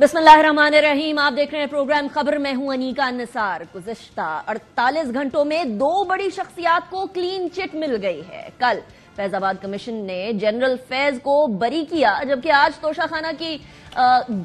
बिस्मिल्लाहिर्रहमानिर्रहीम। आप देख रहे हैं प्रोग्राम खबर में हूं अनीका निसार। गुज़िश्ता 48 घंटों में 2 बड़ी शख्सियात को क्लीन चिट मिल गई है। कल फैजाबाद कमीशन ने जनरल फैज को बरी किया, जबकि आज तोशाखाना की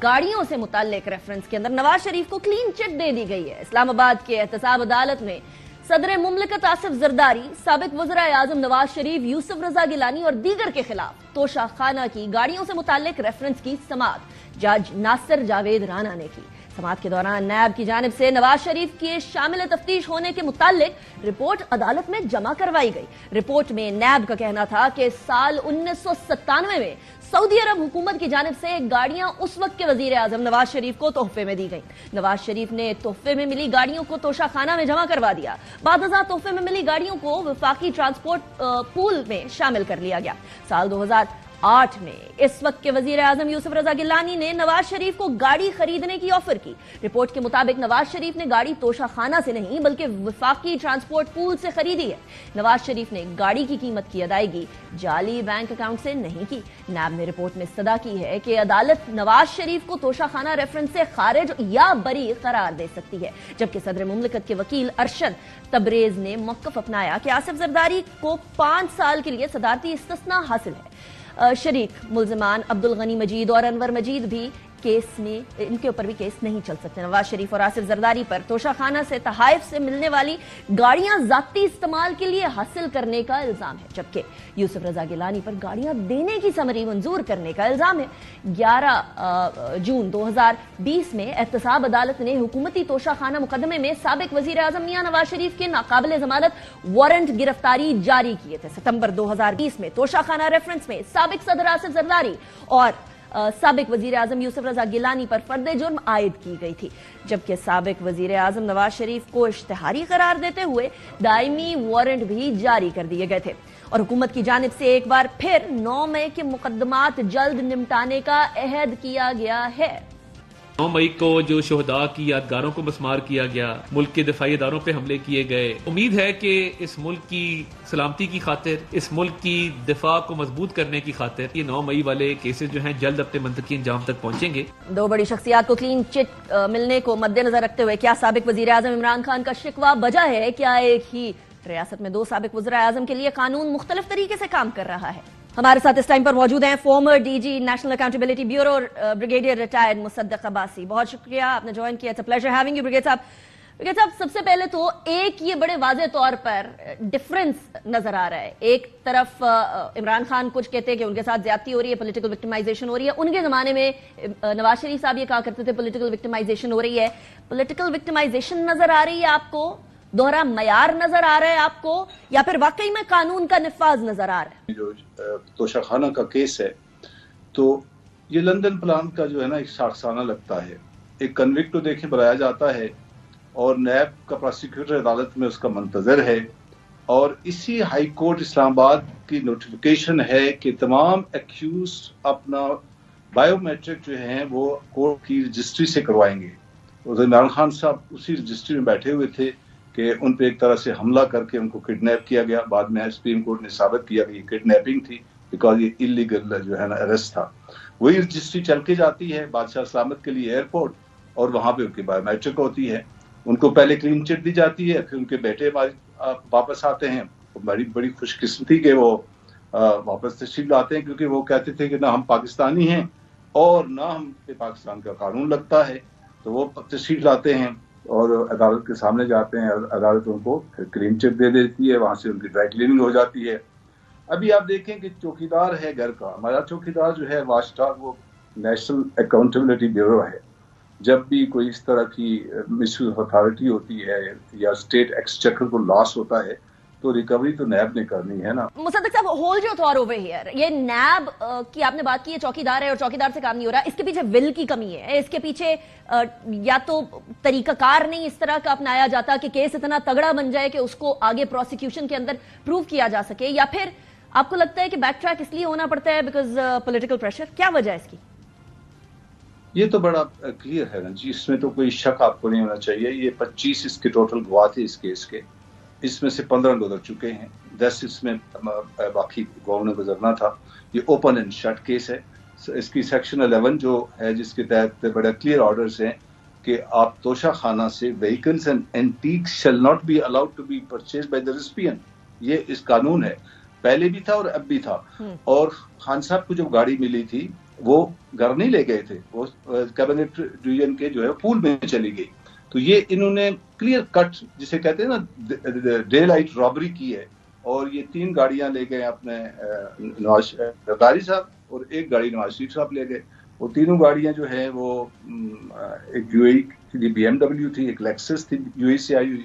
गाड़ियों से मुताल्लिक रेफरेंस के अंदर नवाज शरीफ को क्लीन चिट दे दी गई है। इस्लामाबाद के एहतसाब अदालत में सदर मुमलिकत आसिफ जरदारी, साबिक वज़ीर आज़म नवाज शरीफ, यूसुफ रजा गिलानी और दीगर के खिलाफ तोशाखाना की गाड़ियों से मुताल्लिक रेफरेंस की समाअत जज नासिर जावेद राना ने की। समाअत के दौरान नैब की जानिब से नवाज शरीफ के शामिल तफ्तीश होने के मुताल्लिक रिपोर्ट अदालत में जमा करवाई गई। रिपोर्ट में नैब का कहना था कि साल 1997 में सऊदी अरब हुकूमत की जानिब से गाड़ियां उस वक्त के वजीर आजम नवाज शरीफ को तोहफे में दी गई। नवाज शरीफ ने तोहफे में मिली गाड़ियों को तोशाखाना में जमा करवा दिया। बादशाह तोहफे में मिली गाड़ियों को वफाकी ट्रांसपोर्ट पूल में शामिल कर लिया गया। साल 2008 में इस वक्त के वजीर आजम यूसुफ रजा गिलानी ने नवाज शरीफ को गाड़ी खरीदने की ऑफर की। रिपोर्ट के मुताबिक नवाज शरीफ ने गाड़ी तोशाखाना से नहीं बल्कि वफाकी ट्रांसपोर्ट पूल से खरीदी है। नवाज शरीफ ने गाड़ी की कीमत की अदायगी जाली बैंक अकाउंट से नहीं की। नैब ने रिपोर्ट में इस्तदा की है कि अदालत नवाज शरीफ को तोशाखाना रेफरेंस से खारिज या बरी करार दे सकती है, जबकि सदर मुमलिकत के वकील अरशद तबरेज ने मौक़िफ़ अपनाया कि आसिफ जरदारी को 5 साल के लिए सदारती इस्तिस्ना हासिल है। शरीक मुल्जिमान अब्दुल गनी मजीद और अनवर मजीद भी केस में, इनके ऊपर भी केस नहीं चल सकते। नवाज शरीफ और आसिफ जरदारी पर तोशाखाना से तहाइफ से मिलने वाली गाड़ियां जाती इस्तेमाल के लिए हासिल करने का इल्जाम है, जबकि यूसुफ रजा गिलानी पर गाड़ियां देने की समरी मंजूर करने का इल्जाम है। 11 जून 2020 में एहतसाब अदालत ने हुकूमती तोशाखाना मुकदमे में साबिक वजीर आजम मियां नवाज शरीफ के नाकाबिल जमानत वारंट गिरफ्तारी जारी किए थे। सितंबर 2020 में तोशाखाना रेफरेंस में साबिक सदर आसिफ जरदारी और साबिक वजीर आजम यूसुफ रजा गिलानी पर फर्द जुर्म आयद की गई थी, जबकि साबिक वजीर आजम नवाज शरीफ को इश्तिहारी करार देते हुए दायमी वारंट भी जारी कर दिए गए थे। और हुकूमत की जानिब से एक बार फिर 9 मई के मुकदमात जल्द निपटाने का अहद किया गया है। 9 मई को जो शोहदा की यादगारों को मस्मार किया गया, मुल्क के दिफाई इदारों पे हमले किए गए। उम्मीद है कि इस मुल्क की सलामती की खातिर, इस मुल्क की दिफा को मजबूत करने की खातिर ये 9 मई वाले केसेस जो हैं जल्द अपने मंतकी अंजाम तक पहुंचेंगे। 2 बड़ी शख्सियात को क्लीन चिट मिलने को मद्देनजर रखते हुए क्या साबिक वजीर आजम इमरान खान का शिकवा बजा है? क्या एक ही रियासत में 2 साबिक वज़ीर आज़म के लिए कानून मुख्तलिफ तरीके से काम कर रहा है? हमारे साथ इस टाइम पर मौजूद हैं former DG national accountability bureau brigadier retired Musaddiq Abbasi. बहुत शुक्रिया, आपने ज्वाइन किया। It's a pleasure having you brigadier साहब। ब्रिगेडियर साहब, सबसे पहले तो एक ये बड़े वाज़े तौर पर डिफरेंस नजर आ रहा है। एक तरफ इमरान खान कुछ कहते हैं कि उनके साथ ज्यादती हो रही है, पॉलिटिकल विक्टिमाइजेशन हो रही है। उनके जमाने में नवाज शरीफ साहब ये कहा करते थे पॉलिटिकल विक्टिमाइजेशन हो रही है। पॉलिटिकल विक्टिमाइजेशन नजर आ रही है आपको, दोहरा मयार नजर आ रहा है आपको, या फिर वाकई में कानून का निफाज नजर आ रहा है? जो तोशाखाना का केस है, तो ये लंदन प्लान का जो है ना एक शाखसाना लगता है। एक कन्विक्ट को देखें बनाया जाता है और नैब का प्रोसिक्यूटर अदालत में उसका मंतजर है, और इसी हाई कोर्ट इस्लामाबाद की नोटिफिकेशन है कि तमाम एक्यूज अपना बायोमेट्रिक जो है वो कोर्ट की रजिस्ट्री से करवाएंगे। और इमरान खान साहब उसी रजिस्ट्री में बैठे हुए थे कि उन पे एक तरह से हमला करके उनको किडनैप किया गया। बाद में सुप्रीम कोर्ट ने साबित किया कि ये किडनैपिंग थी, बिकॉज ये इलीगल जो है ना अरेस्ट था। वही रजिस्ट्री चल के जाती है बादशाह सलामत के लिए एयरपोर्ट, और वहां पे उनकी बायोमेट्रिक होती है। उनको पहले क्लीन चिट दी जाती है, फिर उनके बेटे वापस आते हैं। बड़ी बड़ी खुशकिस्मती के वो वापस तशरीफ लाते हैं, क्योंकि वो कहते थे कि ना हम पाकिस्तानी हैं और ना हम पे पाकिस्तान का कानून लगता है। तो वो तशरीफ लाते हैं और अदालत के सामने जाते हैं, और अदालत उनको फिर क्लीन चिट दे देती है। वहां से उनकी ड्राई क्लीनिंग हो जाती है। अभी आप देखें कि चौकीदार है घर का, हमारा चौकीदार जो है वाचडॉग, वो नेशनल अकाउंटेबिलिटी ब्यूरो है। जब भी कोई इस तरह की मिसयूज अथॉरिटी होती है या स्टेट एक्सचेकर को लॉस होता है, तो रिकवरी तो नैब ने करनी है ना। मुसद्दक साहब, hold your thought over here. ये नैब की आपने बात की है, चौकीदार है और चौकीदार से काम नहीं हो रहा। इसके पीछे विल की कमी है, इसके पीछे या तो तरीकाकार नहीं इस तरह का अपनाया जाता कि केस इतना तगड़ा बन जाए कि उसको आगे प्रोसिक्यूशन के अंदर प्रूव किया जा सके, या फिर आपको लगता है कि बैक ट्रैक इसलिए होना पड़ता है बिकॉज पॉलिटिकल प्रेशर? क्या वजह है इसकी? ये तो बड़ा क्लियर है ना जी, इसमें तो कोई शक आपको नहीं होना चाहिए। ये 25 इसके टोटल गवाह थे इस केस के, इसमें से 15 गुजर चुके हैं, 10 इसमें बाकी गवाहों ने गुजरना था। ये ओपन एंड शट केस है। اس کی سیکشن 11 جو ہے جس کے تحت بڑے کلیئر آرڈرز ہیں کہ آپ توشہ خانہ سے vehicles and antiques shall not be allowed to be purchase by the recipient. یہ اس قانون ہے, پہلے بھی تھا اور اب بھی تھا. اور خان صاحب کو جو گاڑی ملی تھی وہ گھر نہیں لے گئے تھے, وہ کیبنٹ ڈویژن کے جو ہے پول میں چلی گئی. تو یہ انہوں نے کلیئر کٹ جسے کہتے ہیں نا ڈے لائٹ رابری کی ہے, اور یہ 3 گاڑیاں لے گئے اپنے نواز زرداری صاحب اور 1 گاڑی نواز شریف صاحب لے گئے. وہ تینوں گاڑیاں جو ہیں وہ ایک یو اے کی بی ایم ڈبلیو تھی, ایک لیکسس تھی یو اے سے آئی ہوئی.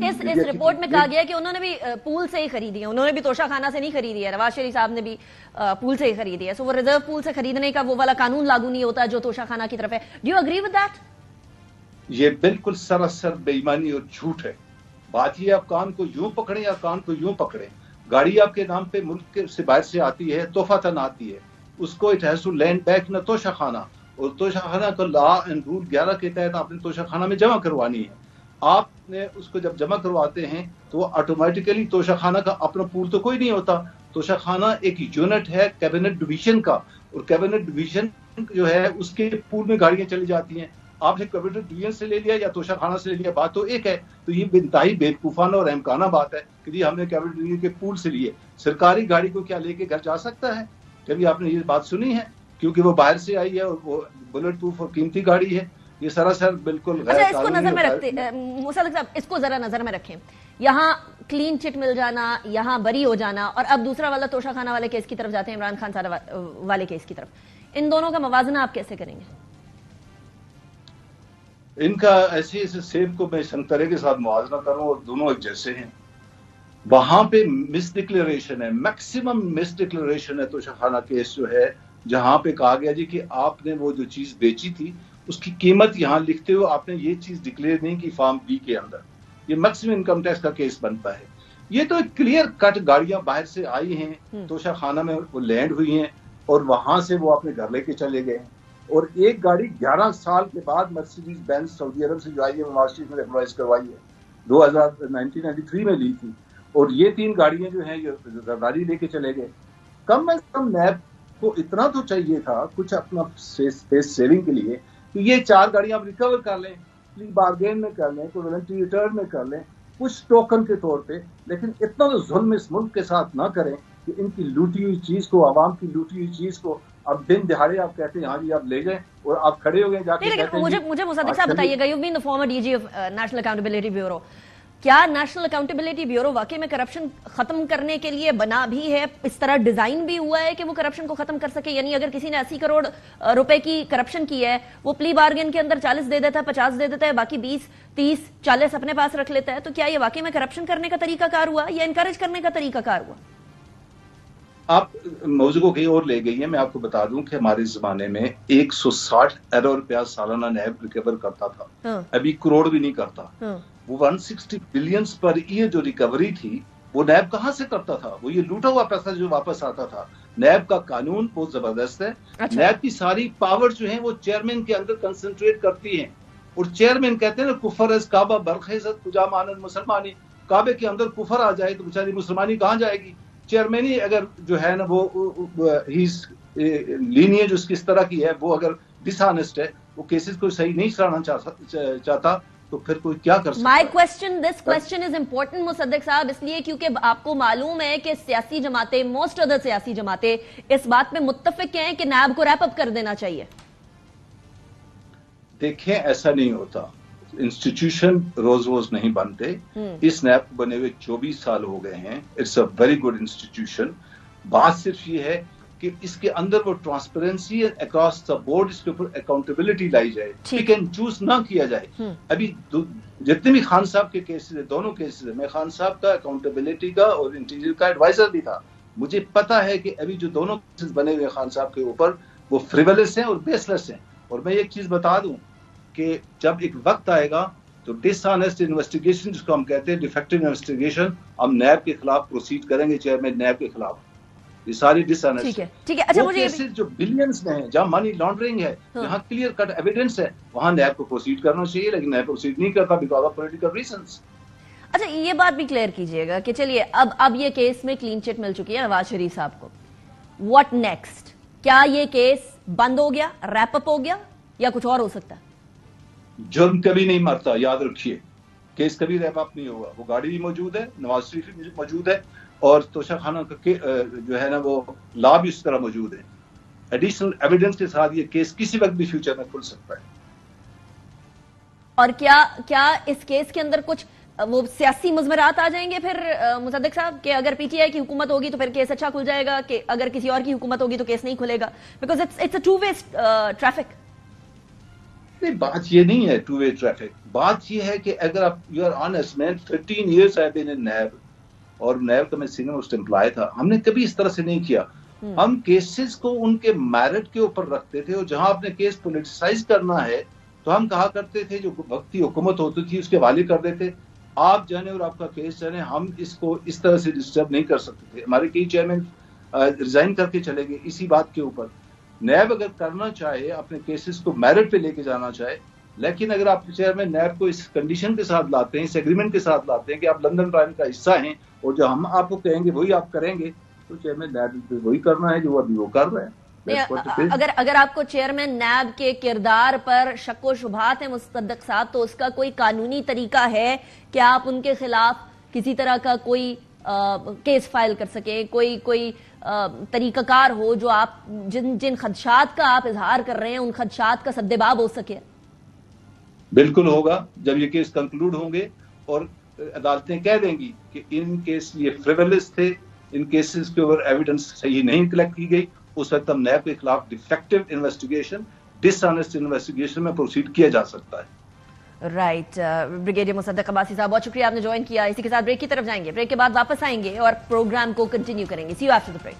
اس رپورٹ میں کہا گیا کہ انہوں نے بھی پول سے ہی خریدی ہے, انہوں نے بھی توشہ خانہ سے نہیں خریدی ہے, نواز شریف صاحب نے بھی پول سے ہی خریدی ہے. سو وہ ریزرو پول سے خریدنے کا وہ والا قانون لاگو نہیں ہوتا جو توشہ خانہ کی طرف ہے. Do you agree with that? یہ بالکل سراسر بے ایمانی اور جھوٹ ہے. بات یہ آپ کان کو یوں پکڑیں یا کان کو یوں پکڑیں. گاڑی آپ کے نام پہ ملک سے باہر سے آتی ہے, تحفہ آتی ہے, اس کو it has to land back نہ توشہ خانہ, اور توشہ خانہ کا لا اینڈ رول 11 کے تحت آپ نے توشہ خانہ میں جمع کروانی ہے. آپ نے اس کو جب جمع کرواتے ہیں تو وہ آٹومیٹیکلی توشہ خانہ کا اپنا پول تو کوئی نہیں ہوتا. توشہ خانہ ایک یونٹ ہے کیبنٹ ڈویژن کا, اور کیبنٹ ڈویژن جو ہے اس کے پول میں گاڑیاں چلی جاتی ہیں. آپ نے کیبنٹ ڈویژن سے لے لیا یا توشہ خانہ سے لے لیا, بات تو ایک ہے. تو یہ انتہائی بےوقوفانہ اور احمقانہ بات ہے کہ جی ہم نے کیبنٹ ڈویژن کے پول سے لیے. سرکاری گاڑی کو کیا لے کے گھر جا سکتا ہے؟ کبھی آپ نے یہ بات سنی ہے؟ کیونکہ وہ باہر سے آئی ہے اور وہ بلٹ پروف اور قیمتی گاڑی ہے. یہ سراسر بالکل غیر اچھا, اس کو نظر میں رکھتے مصدق صاحب, اس کو ذرا نظر میں رکھیں. یہاں کلین چٹ مل جانا, یہاں بری ہو جانا, اور اب دوسرا والا توشہ خانہ والے کیس کی طرف جاتے ہیں, عمران خان صاحب والے کیس کی طرف. ان دونوں کا موازنہ آپ کیسے کریں گے؟ ان کا ایسے سیب کو میں سنترے کے ساتھ موازنہ کروں اور دونوں ایک جیسے ہیں. وہاں پہ مس ڈکلیریشن ہے, میکسیمم مس ڈکلیریشن ہے توشہ خانہ کیس جو ہے, جہاں پہ کہا گیا جی کہ آپ نے وہ جو چیز بیچی تھی اس کی قیمت یہاں لکھتے ہوئے آپ نے یہ چیز ڈکلیئر نہیں کی فارم بی کے اندر. یہ میکسیمم انکم ٹیکس کا کیس بنتا ہے. یہ تو ایک کلیئر کٹ گاڑیاں باہر سے آئی ہیں, توشہ خانہ میں وہ لینڈ ہوئی ہیں, اور وہاں سے وہ اپنے گھر لے کے چلے گئے ہیں. اور ایک گاڑی 11 سال کے بعد مرسیڈیز بینز سعودی عرب سے جو آئی ہے نواز شریف نے ریگولائز کروائی ہے, 1993 میں لی تھی. اور یہ 3 گاڑیاں جو ہیں یہ زرداری لے کے چلے گئے. کم از کم نیب کو اتنا تو چاہیے تھا کچھ اپنا اسپیس سیونگ کے لیے کہ یہ 4 گاڑیاں آپ ریکور کر لیں, پلی بارگین میں کر لیں, کوئی والنٹری ریٹرن میں کر لیں, کچھ ٹوکن کے طور پہ. لیکن اتنا تو ظلم اس ملک کے ساتھ نہ کریں کہ ان کی لوٹی ہوئی چیز کو, عوام کی لوٹی ہوئی چیز کو اب دن دہاڑے آپ کہتے ہیں ہاں جی آپ لے جائیں, اور آپ کھڑے ہو گئے جا کے کہتے ہیں. مجھے مصدق صاحب بتائیے گا, you been the former D G of national accountability bureau, کیا نیشنل اکاؤنٹیبلٹی بیورو واقعی میں کرپشن ختم کرنے کے لیے بنا بھی ہے, اس طرح ڈیزائن بھی ہوا ہے کہ وہ کرپشن کو ختم کر سکے؟ یعنی اگر کسی نے 80 کروڑ روپے کی کرپشن کی ہے, وہ پلی بارگین کے اندر 40 دے دیتا ہے, 50 دے دیتا ہے, باقی 20, 30, 40 اپنے پاس رکھ لیتا ہے, تو کیا یہ واقعی میں کرپشن کرنے کا طریقہ کار ہوا یا انکریج کرنے کا طریقہ کار ہوا؟ آپ موضوع کو کہیں اور لے گئی ہیں. میں آپ کو بتا دوں کہ ہمارے زمانے میں 160 ارب روپیہ سالانہ نیب ریکور کرتا تھا, ابھی کروڑ بھی نہیں کرتا. وہ 160 بلینز پر ایئر جو ریکوری تھی وہ نیب کہاں سے کرتا تھا؟ وہ یہ لوٹا ہوا پیسہ جو واپس آتا تھا. نیب کا قانون بہت زبردست ہے. نیب کی ساری پاور جو ہیں وہ چیئرمین کے اندر کنسنٹریٹ کرتی ہیں, اور چیئرمین کہتے ہیں نا کفر از کعبہ برخیزت کجا مانند مسلمانی. کعبے کے اندر کفر آ جائے تو بیچاری مسلمانی کہاں جائے گی؟ چیئرمین ہی اگر جو ہے نا وہ لینیج اس کی اس طرح کی ہے, وہ اگر ڈس آنیسٹ ہے, وہ کیسز کو صحیح نہیں چلانا چاہتا, تو پھر کوئی کیا کر سکتا ہے؟ دس کوسچن از امپورٹنٹ مصدق صاحب, اس لیے کیونکہ آپ کو معلوم ہے کہ سیاسی جماعتیں, موسٹ ادر سیاسی جماعتیں اس بات میں متفق ہیں کہ نیب کو ریپ اپ کر دینا چاہیے. دیکھیں ایسا نہیں ہوتا, انسٹیٹیوشن روز روز نہیں بنتے. اس نیب کو بنے ہوئے 24 سال ہو گئے ہیں. It's a very good institution. بات صرف یہ ہے کہ اس کے اندر وہ ٹرانسپیرنسی اکراس دا بورڈ, اس کے اوپر اکاؤنٹیبلٹی لائی جائے, پک اینڈ چوز نہ کیا جائے. ابھی جتنے بھی خان صاحب کے کیسز ہیں, دونوں کیسز ہیں, میں خان صاحب کا اکاؤنٹیبلٹی کا اور انٹیریئر کا ایڈوائزر بھی تھا. مجھے پتا ہے کہ ابھی جو دونوں کیسز بنے ہوئے خان صاحب کے اوپر وہ فریولس ہیں اور بیس لیس ہیں. اور میں ایک چیز بتا دوں کہ جب ایک وقت آئے گا تو ڈس آنیسٹ انویسٹیگیشن جس کو ہم کہتے ہیں ڈیفیکٹو انویسٹیگیشن, ہم نیب کے خلاف پروسیڈ کریں گے, چیئرمین نیب کے خلاف. یہ ساری ڈس آنیسٹ وہ کیسز جو بلینز میں ہیں, جہاں منی لانڈرنگ ہے, جہاں کلیئر کٹ ایویڈنس ہے, وہاں نیب کو پروسیڈ کرنا چاہیے, لیکن نیب پروسیڈ نہیں کرتا بیکاز آف پولیٹیکل ریزنز. اچھا یہ بات بھی کلیئر کیجئے گا کہ چلیے اب یہ کیس میں کلین چٹ مل چکی ہے نواز شریف صاحب کو, واٹ نیکسٹ؟ क्या ये केस बंद हो गया, रैप अप हो गया, या कुछ और हो सकता है? जुर्म कभी नहीं मरता, याद रखिए। केस कभी रैप अप नहीं होगा। वो गाड़ी भी मौजूद है, नवाज शरीफ भी मौजूद है, और तोशा खाना का जो है ना वो लॉ भी उस तरह मौजूद है। एडिशनल एविडेंस के साथ ये केस किसी वक्त भी फ्यूचर में खुल सकता है। और क्या इस केस के अंदर कुछ वो सियासी मुज़मरात आ जाएंगे फिर मुसद्दिक साहब, कि अगर पीटीआई की हुकूमत होगी तो फिर केस अच्छा खुल जाएगा, कि अगर किसी और की हुकूमत होगी तो केस नहीं खुलेगा? Because it's a two way traffic. नहीं, बात ये नहीं है टू वे ट्रैफिक। बात ये है कि अगर आप यू आर ऑनेस्ट, मैं 13 years आई बीन इन नैब, और नैब का मैं सीनियर मोस्ट एम्प्लॉय था। हमने कभी इस तरह से नहीं किया। हम केसेस को उनके मेरिट के ऊपर रखते थे, और जहां आपने केस पोलिटिसाइज करना है तो हम कहा करते थे, जो वक्ती हुकूमत होती थी उसके हवाले कर देते, आप जाने और आपका केस जाने, हम इसको इस तरह से डिस्टर्ब नहीं कर सकते थे। हमारे कई चेयरमैन रिजाइन करके चले गए इसी बात के ऊपर। नैब अगर करना चाहे, अपने केसेस को मेरिट पे लेके जाना चाहे, लेकिन अगर आप चेयरमैन नैब को इस कंडीशन के साथ लाते हैं, इस एग्रीमेंट के साथ लाते हैं कि आप लंदन ट्रायल का हिस्सा हैं और जो हम आपको कहेंगे वही आप करेंगे, तो चेयरमैन नैब वही करना है जो अभी वो कर रहे हैं। अगर आपको चेयरमैन नैब के किरदार पर शक व शुबहात है मुसद्दिक साहब, तो उसका कोई कानूनी तरीका है कि आप उनके खिलाफ किसी तरह का कोई केस फाइल कर सके, कोई तरीकाकार हो जो आप जिन खदशात का आप इजहार कर रहे हैं उन खदशात का सद्देबाब हो सके? बिल्कुल होगा। जब ये केस कंक्लूड होंगे और अदालतें कह देंगी कि इन केस ये फ्रिवलेस थे, इन केसेस के ऊपर एविडेंस सही नहीं कलेक्ट की गई, उस वक्त हम नैब के खिलाफ डिफेक्टिव इन्वेस्टिगेशन, डिसऑनेस्ट इन्वेस्टिगेशन में प्रोसीड किया जा सकता है। राइट। ब्रिगेडियर मुसद्दिक अब्बासी साहब, बहुत शुक्रिया आपने ज्वाइन किया। इसी के साथ ब्रेक की तरफ जाएंगे, ब्रेक के बाद वापस आएंगे और प्रोग्राम को कंटिन्यू करेंगे। See you after the break.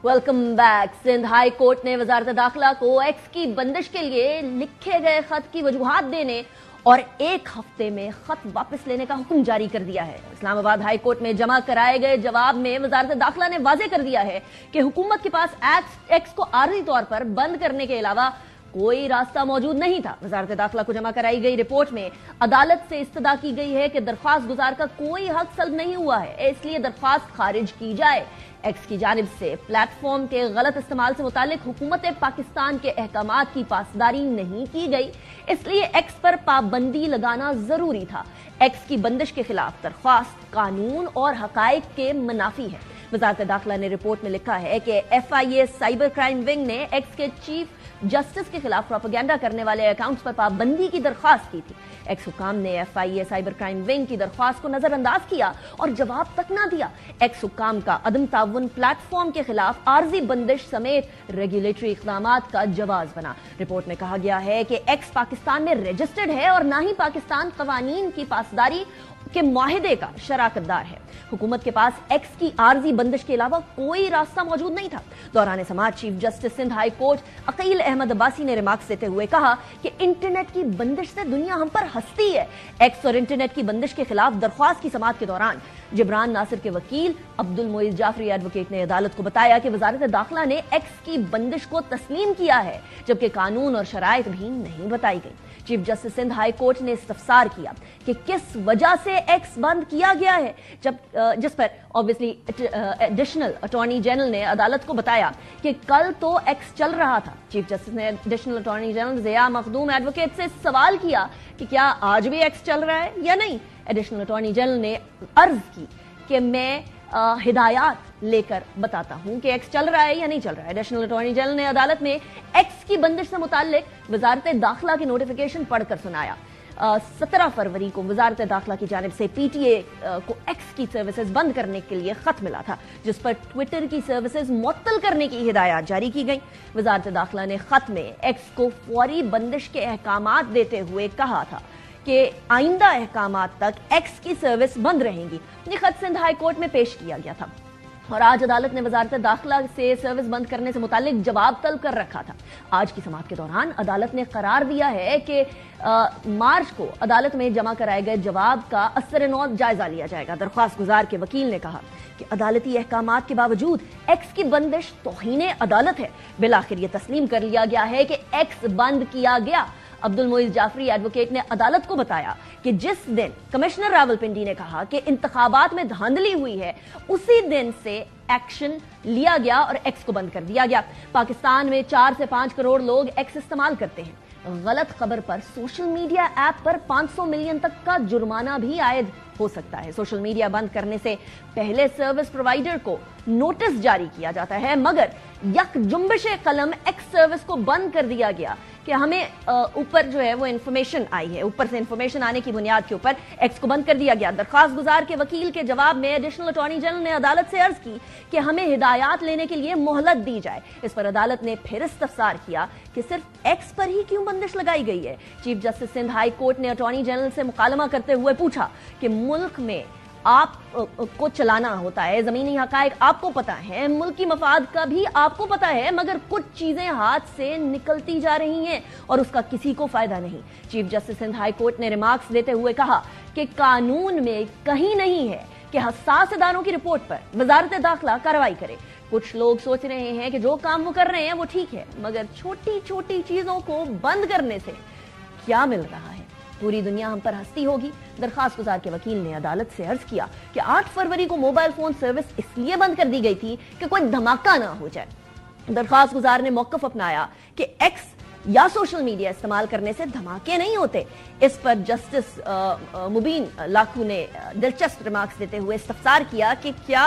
Welcome back. Sindh high court ने वजारत दाखिला को एक्स की बंदिश के लिए लिखे गए खत की वजूहात देने और 1 हफ्ते में खत वापस लेने का हुक्म जारी कर दिया है। इस्लामाबाद हाई कोर्ट में जमा कराए गए जवाब में वजारत दाखिला ने वाजे कर दिया है कि हुकूमत के पास एक्स को आर्जी तौर पर बंद करने के अलावा कोई रास्ता मौजूद नहीं था। वजारत दाखिला को जमा कराई गई रिपोर्ट में अदालत से इस्तदा की गई है कि दरख्वास्त गुजार का कोई हक सल्ब नहीं हुआ है, इसलिए दरख्वास्त खारिज की जाए। एक्स की जानिब से प्लेटफॉर्म के गलत इस्तेमाल से मुतालिक हुकूमत पाकिस्तान के अहकामात की पासदारी नहीं की गई, इसलिए एक्स पर पाबंदी लगाना जरूरी था। एक्स की बंदिश के खिलाफ दरख्वास्त कानून और हकाइक के मुनाफी है। वजारत दाखिला ने रिपोर्ट में लिखा है कि FIA साइबर क्राइम विंग ने एक्स के चीफ जस्टिस के खिलाफ प्रोपेगेंडा करने वाले अकाउंट्स पर पाबंदी की दरख्वास्त की थी। एक्स हुकाम ने FIA साइबर क्राइम विंग की दरख्वास्त को नजरअंदाज किया और जवाब तक ना दिया। एक्स हुकाम का अदम ताउन प्लेटफॉर्म के खिलाफ आर्जी बंदिश समेत रेगुलेटरी इक़दामात का जवाज बना। रिपोर्ट में कहा गया है कि एक्स पाकिस्तान में रजिस्टर्ड है और ना ही पाकिस्तान कवानीन की पासदारी के मुआहिदे का शराकतदार है। हुकूमत के पास एक्स की आर्जी बंदिश के अलावा कोई रास्ता मौजूद नहीं था। दौरान समाज chief justice Sindh high court Aqeel Ahmed Abbasi ने रिमार्क्स देते हुए कहा कि इंटरनेट की बंदिश से दुनिया हम पर हंसती है। एक्स और इंटरनेट की बंदिश के खिलाफ दरख्वास्त की समाअत के दौरान जिब्रान नासिर के वकील अब्दुल मोइज जाफरी एडवोकेट ने अदालत को बताया कि वजारत दाखिला ने एक्स की बंदिश को तस्लीम किया है, जबकि कानून और शराइत भी नहीं बताई गई। Chief justice Sindh high court ने इस्तफसार किया कि किस वजह से एक्स बंद किया गया है, जिस पर ऑब्वियसली एडिशनल अटॉर्नी जनरल ने अदालत को बताया कि कल तो एक्स चल रहा था। चीफ जस्टिस ने additional attorney general Zia Makhdoom advocate से सवाल किया कि क्या आज भी एक्स चल रहा है या नहीं। एडिशनल अटॉर्नी जनरल ने अर्ज की कि मैं हिदायत लेकर बताता हूं कि एक्स चल रहा है या नहीं चल रहा है। एडिशनल अटॉर्नी जनरल ने अदालत में एक्स की बंदिश से मुताल्लिक वजारत दाखिला की नोटिफिकेशन पढ़कर सुनाया। 17 फरवरी को वजारत दाखिला की जानिब से PTA को एक्स की सर्विसेज बंद करने के लिए खत मिला था, जिस पर ट्विटर की सर्विसेज मुअत्तल करने की हिदायत जारी की गई। वजारत दाखिला ने खत में एक्स को फौरी बंदिश के अहकामात देते हुए कहा था कि आइंदा अहकामात तक एक्स की सर्विस बंद रहेंगी। ये खत सिंध हाई कोर्ट में पेश किया गया था और आज अदालत ने वजारत दाखिला से सर्विस बंद करने से मुतालिक जवाब तलब कर रखा था। आज की समाअत के दौरान अदालत ने करार दिया है कि मार्च को अदालत में जमा कराए गए जवाब का असर-ए-नौ जायजा लिया जाएगा। दरख्वास्त गुजार के वकील ने कहा कि अदालती अहकामात के बावजूद एक्स की बंदिश तौहीन अदालत है। बिलाखिर यह तस्लीम कर लिया गया है कि एक्स बंद किया गया। अब्दुल मोइज जाफरी एडवोकेट ने अदालत को बताया कि जिस दिन कमिश्नर रावलपिंडी ने कहा कि इंतखाबात में धांधली हुई है, उसी दिन से एक्शन लिया गया और एक्स को बंद कर दिया गया। पाकिस्तान में 4 से 5 करोड़ लोग एक्स इस्तेमाल करते हैं। गलत खबर पर सोशल मीडिया ऐप पर 500 मिलियन तक का जुर्माना भी आयद हो सकता है। सोशल मीडिया बंद करने से पहले सर्विस प्रोवाइडर को नोटिस जारी किया जाता है, मगर यक जुम्बिशे कलम एक्स सर्विस को बंद कर दिया गया कि हमें ऊपर जो है वो इन्फॉर्मेशन आई है, ऊपर से इन्फॉर्मेशन आने की बुनियाद के ऊपर एक्स को बंद कर दिया गया। दरखास्त गुजार के वकील के जवाब में एडिशनल अटॉर्नी जनरल ने अदालत से अर्ज की कि हमें हिदायत लेने के लिए मोहलत दी जाए। इस पर अदालत ने फिर इस्तफसार किया कि सिर्फ एक्स पर ही क्यों बंदिश लगाई गई है। Chief justice Sindh high court ने अटॉर्नी जनरल से मुकालमा करते हुए पूछा कि मुल्क में आप को चलाना होता है, जमीनी हकायक आपको पता है, मुल्की मफाद का भी आपको पता है, मगर कुछ चीजें हाथ से निकलती जा रही हैं और उसका किसी को फायदा नहीं। Chief justice Sindh high court ने रिमार्क्स देते हुए कहा कि कानून में कहीं नहीं है कि हसास इदारों की रिपोर्ट पर वजारत दाखिला कार्रवाई करे। कुछ लोग सोच रहे हैं कि जो काम वो कर रहे हैं वो ठीक है, मगर छोटी छोटी चीजों को बंद करने से क्या मिल रहा है? पूरी दुनिया हम पर हंसती होगी। दरखास्त गुजार के वकील ने अदालत से अर्ज किया कि 8 फरवरी को मोबाइल फोन सर्विस इसलिए बंद कर दी गई थी कि कोई धमाका ना हो जाए। दरखास्त गुजार ने मौकफ अपनाया कि एक्स या सोशल मीडिया इस्तेमाल करने से धमाके नहीं होते। इस पर जस्टिस मुबीन लाखू ने दिलचस्प रिमार्क्स देते हुए इस्तफसार किया कि क्या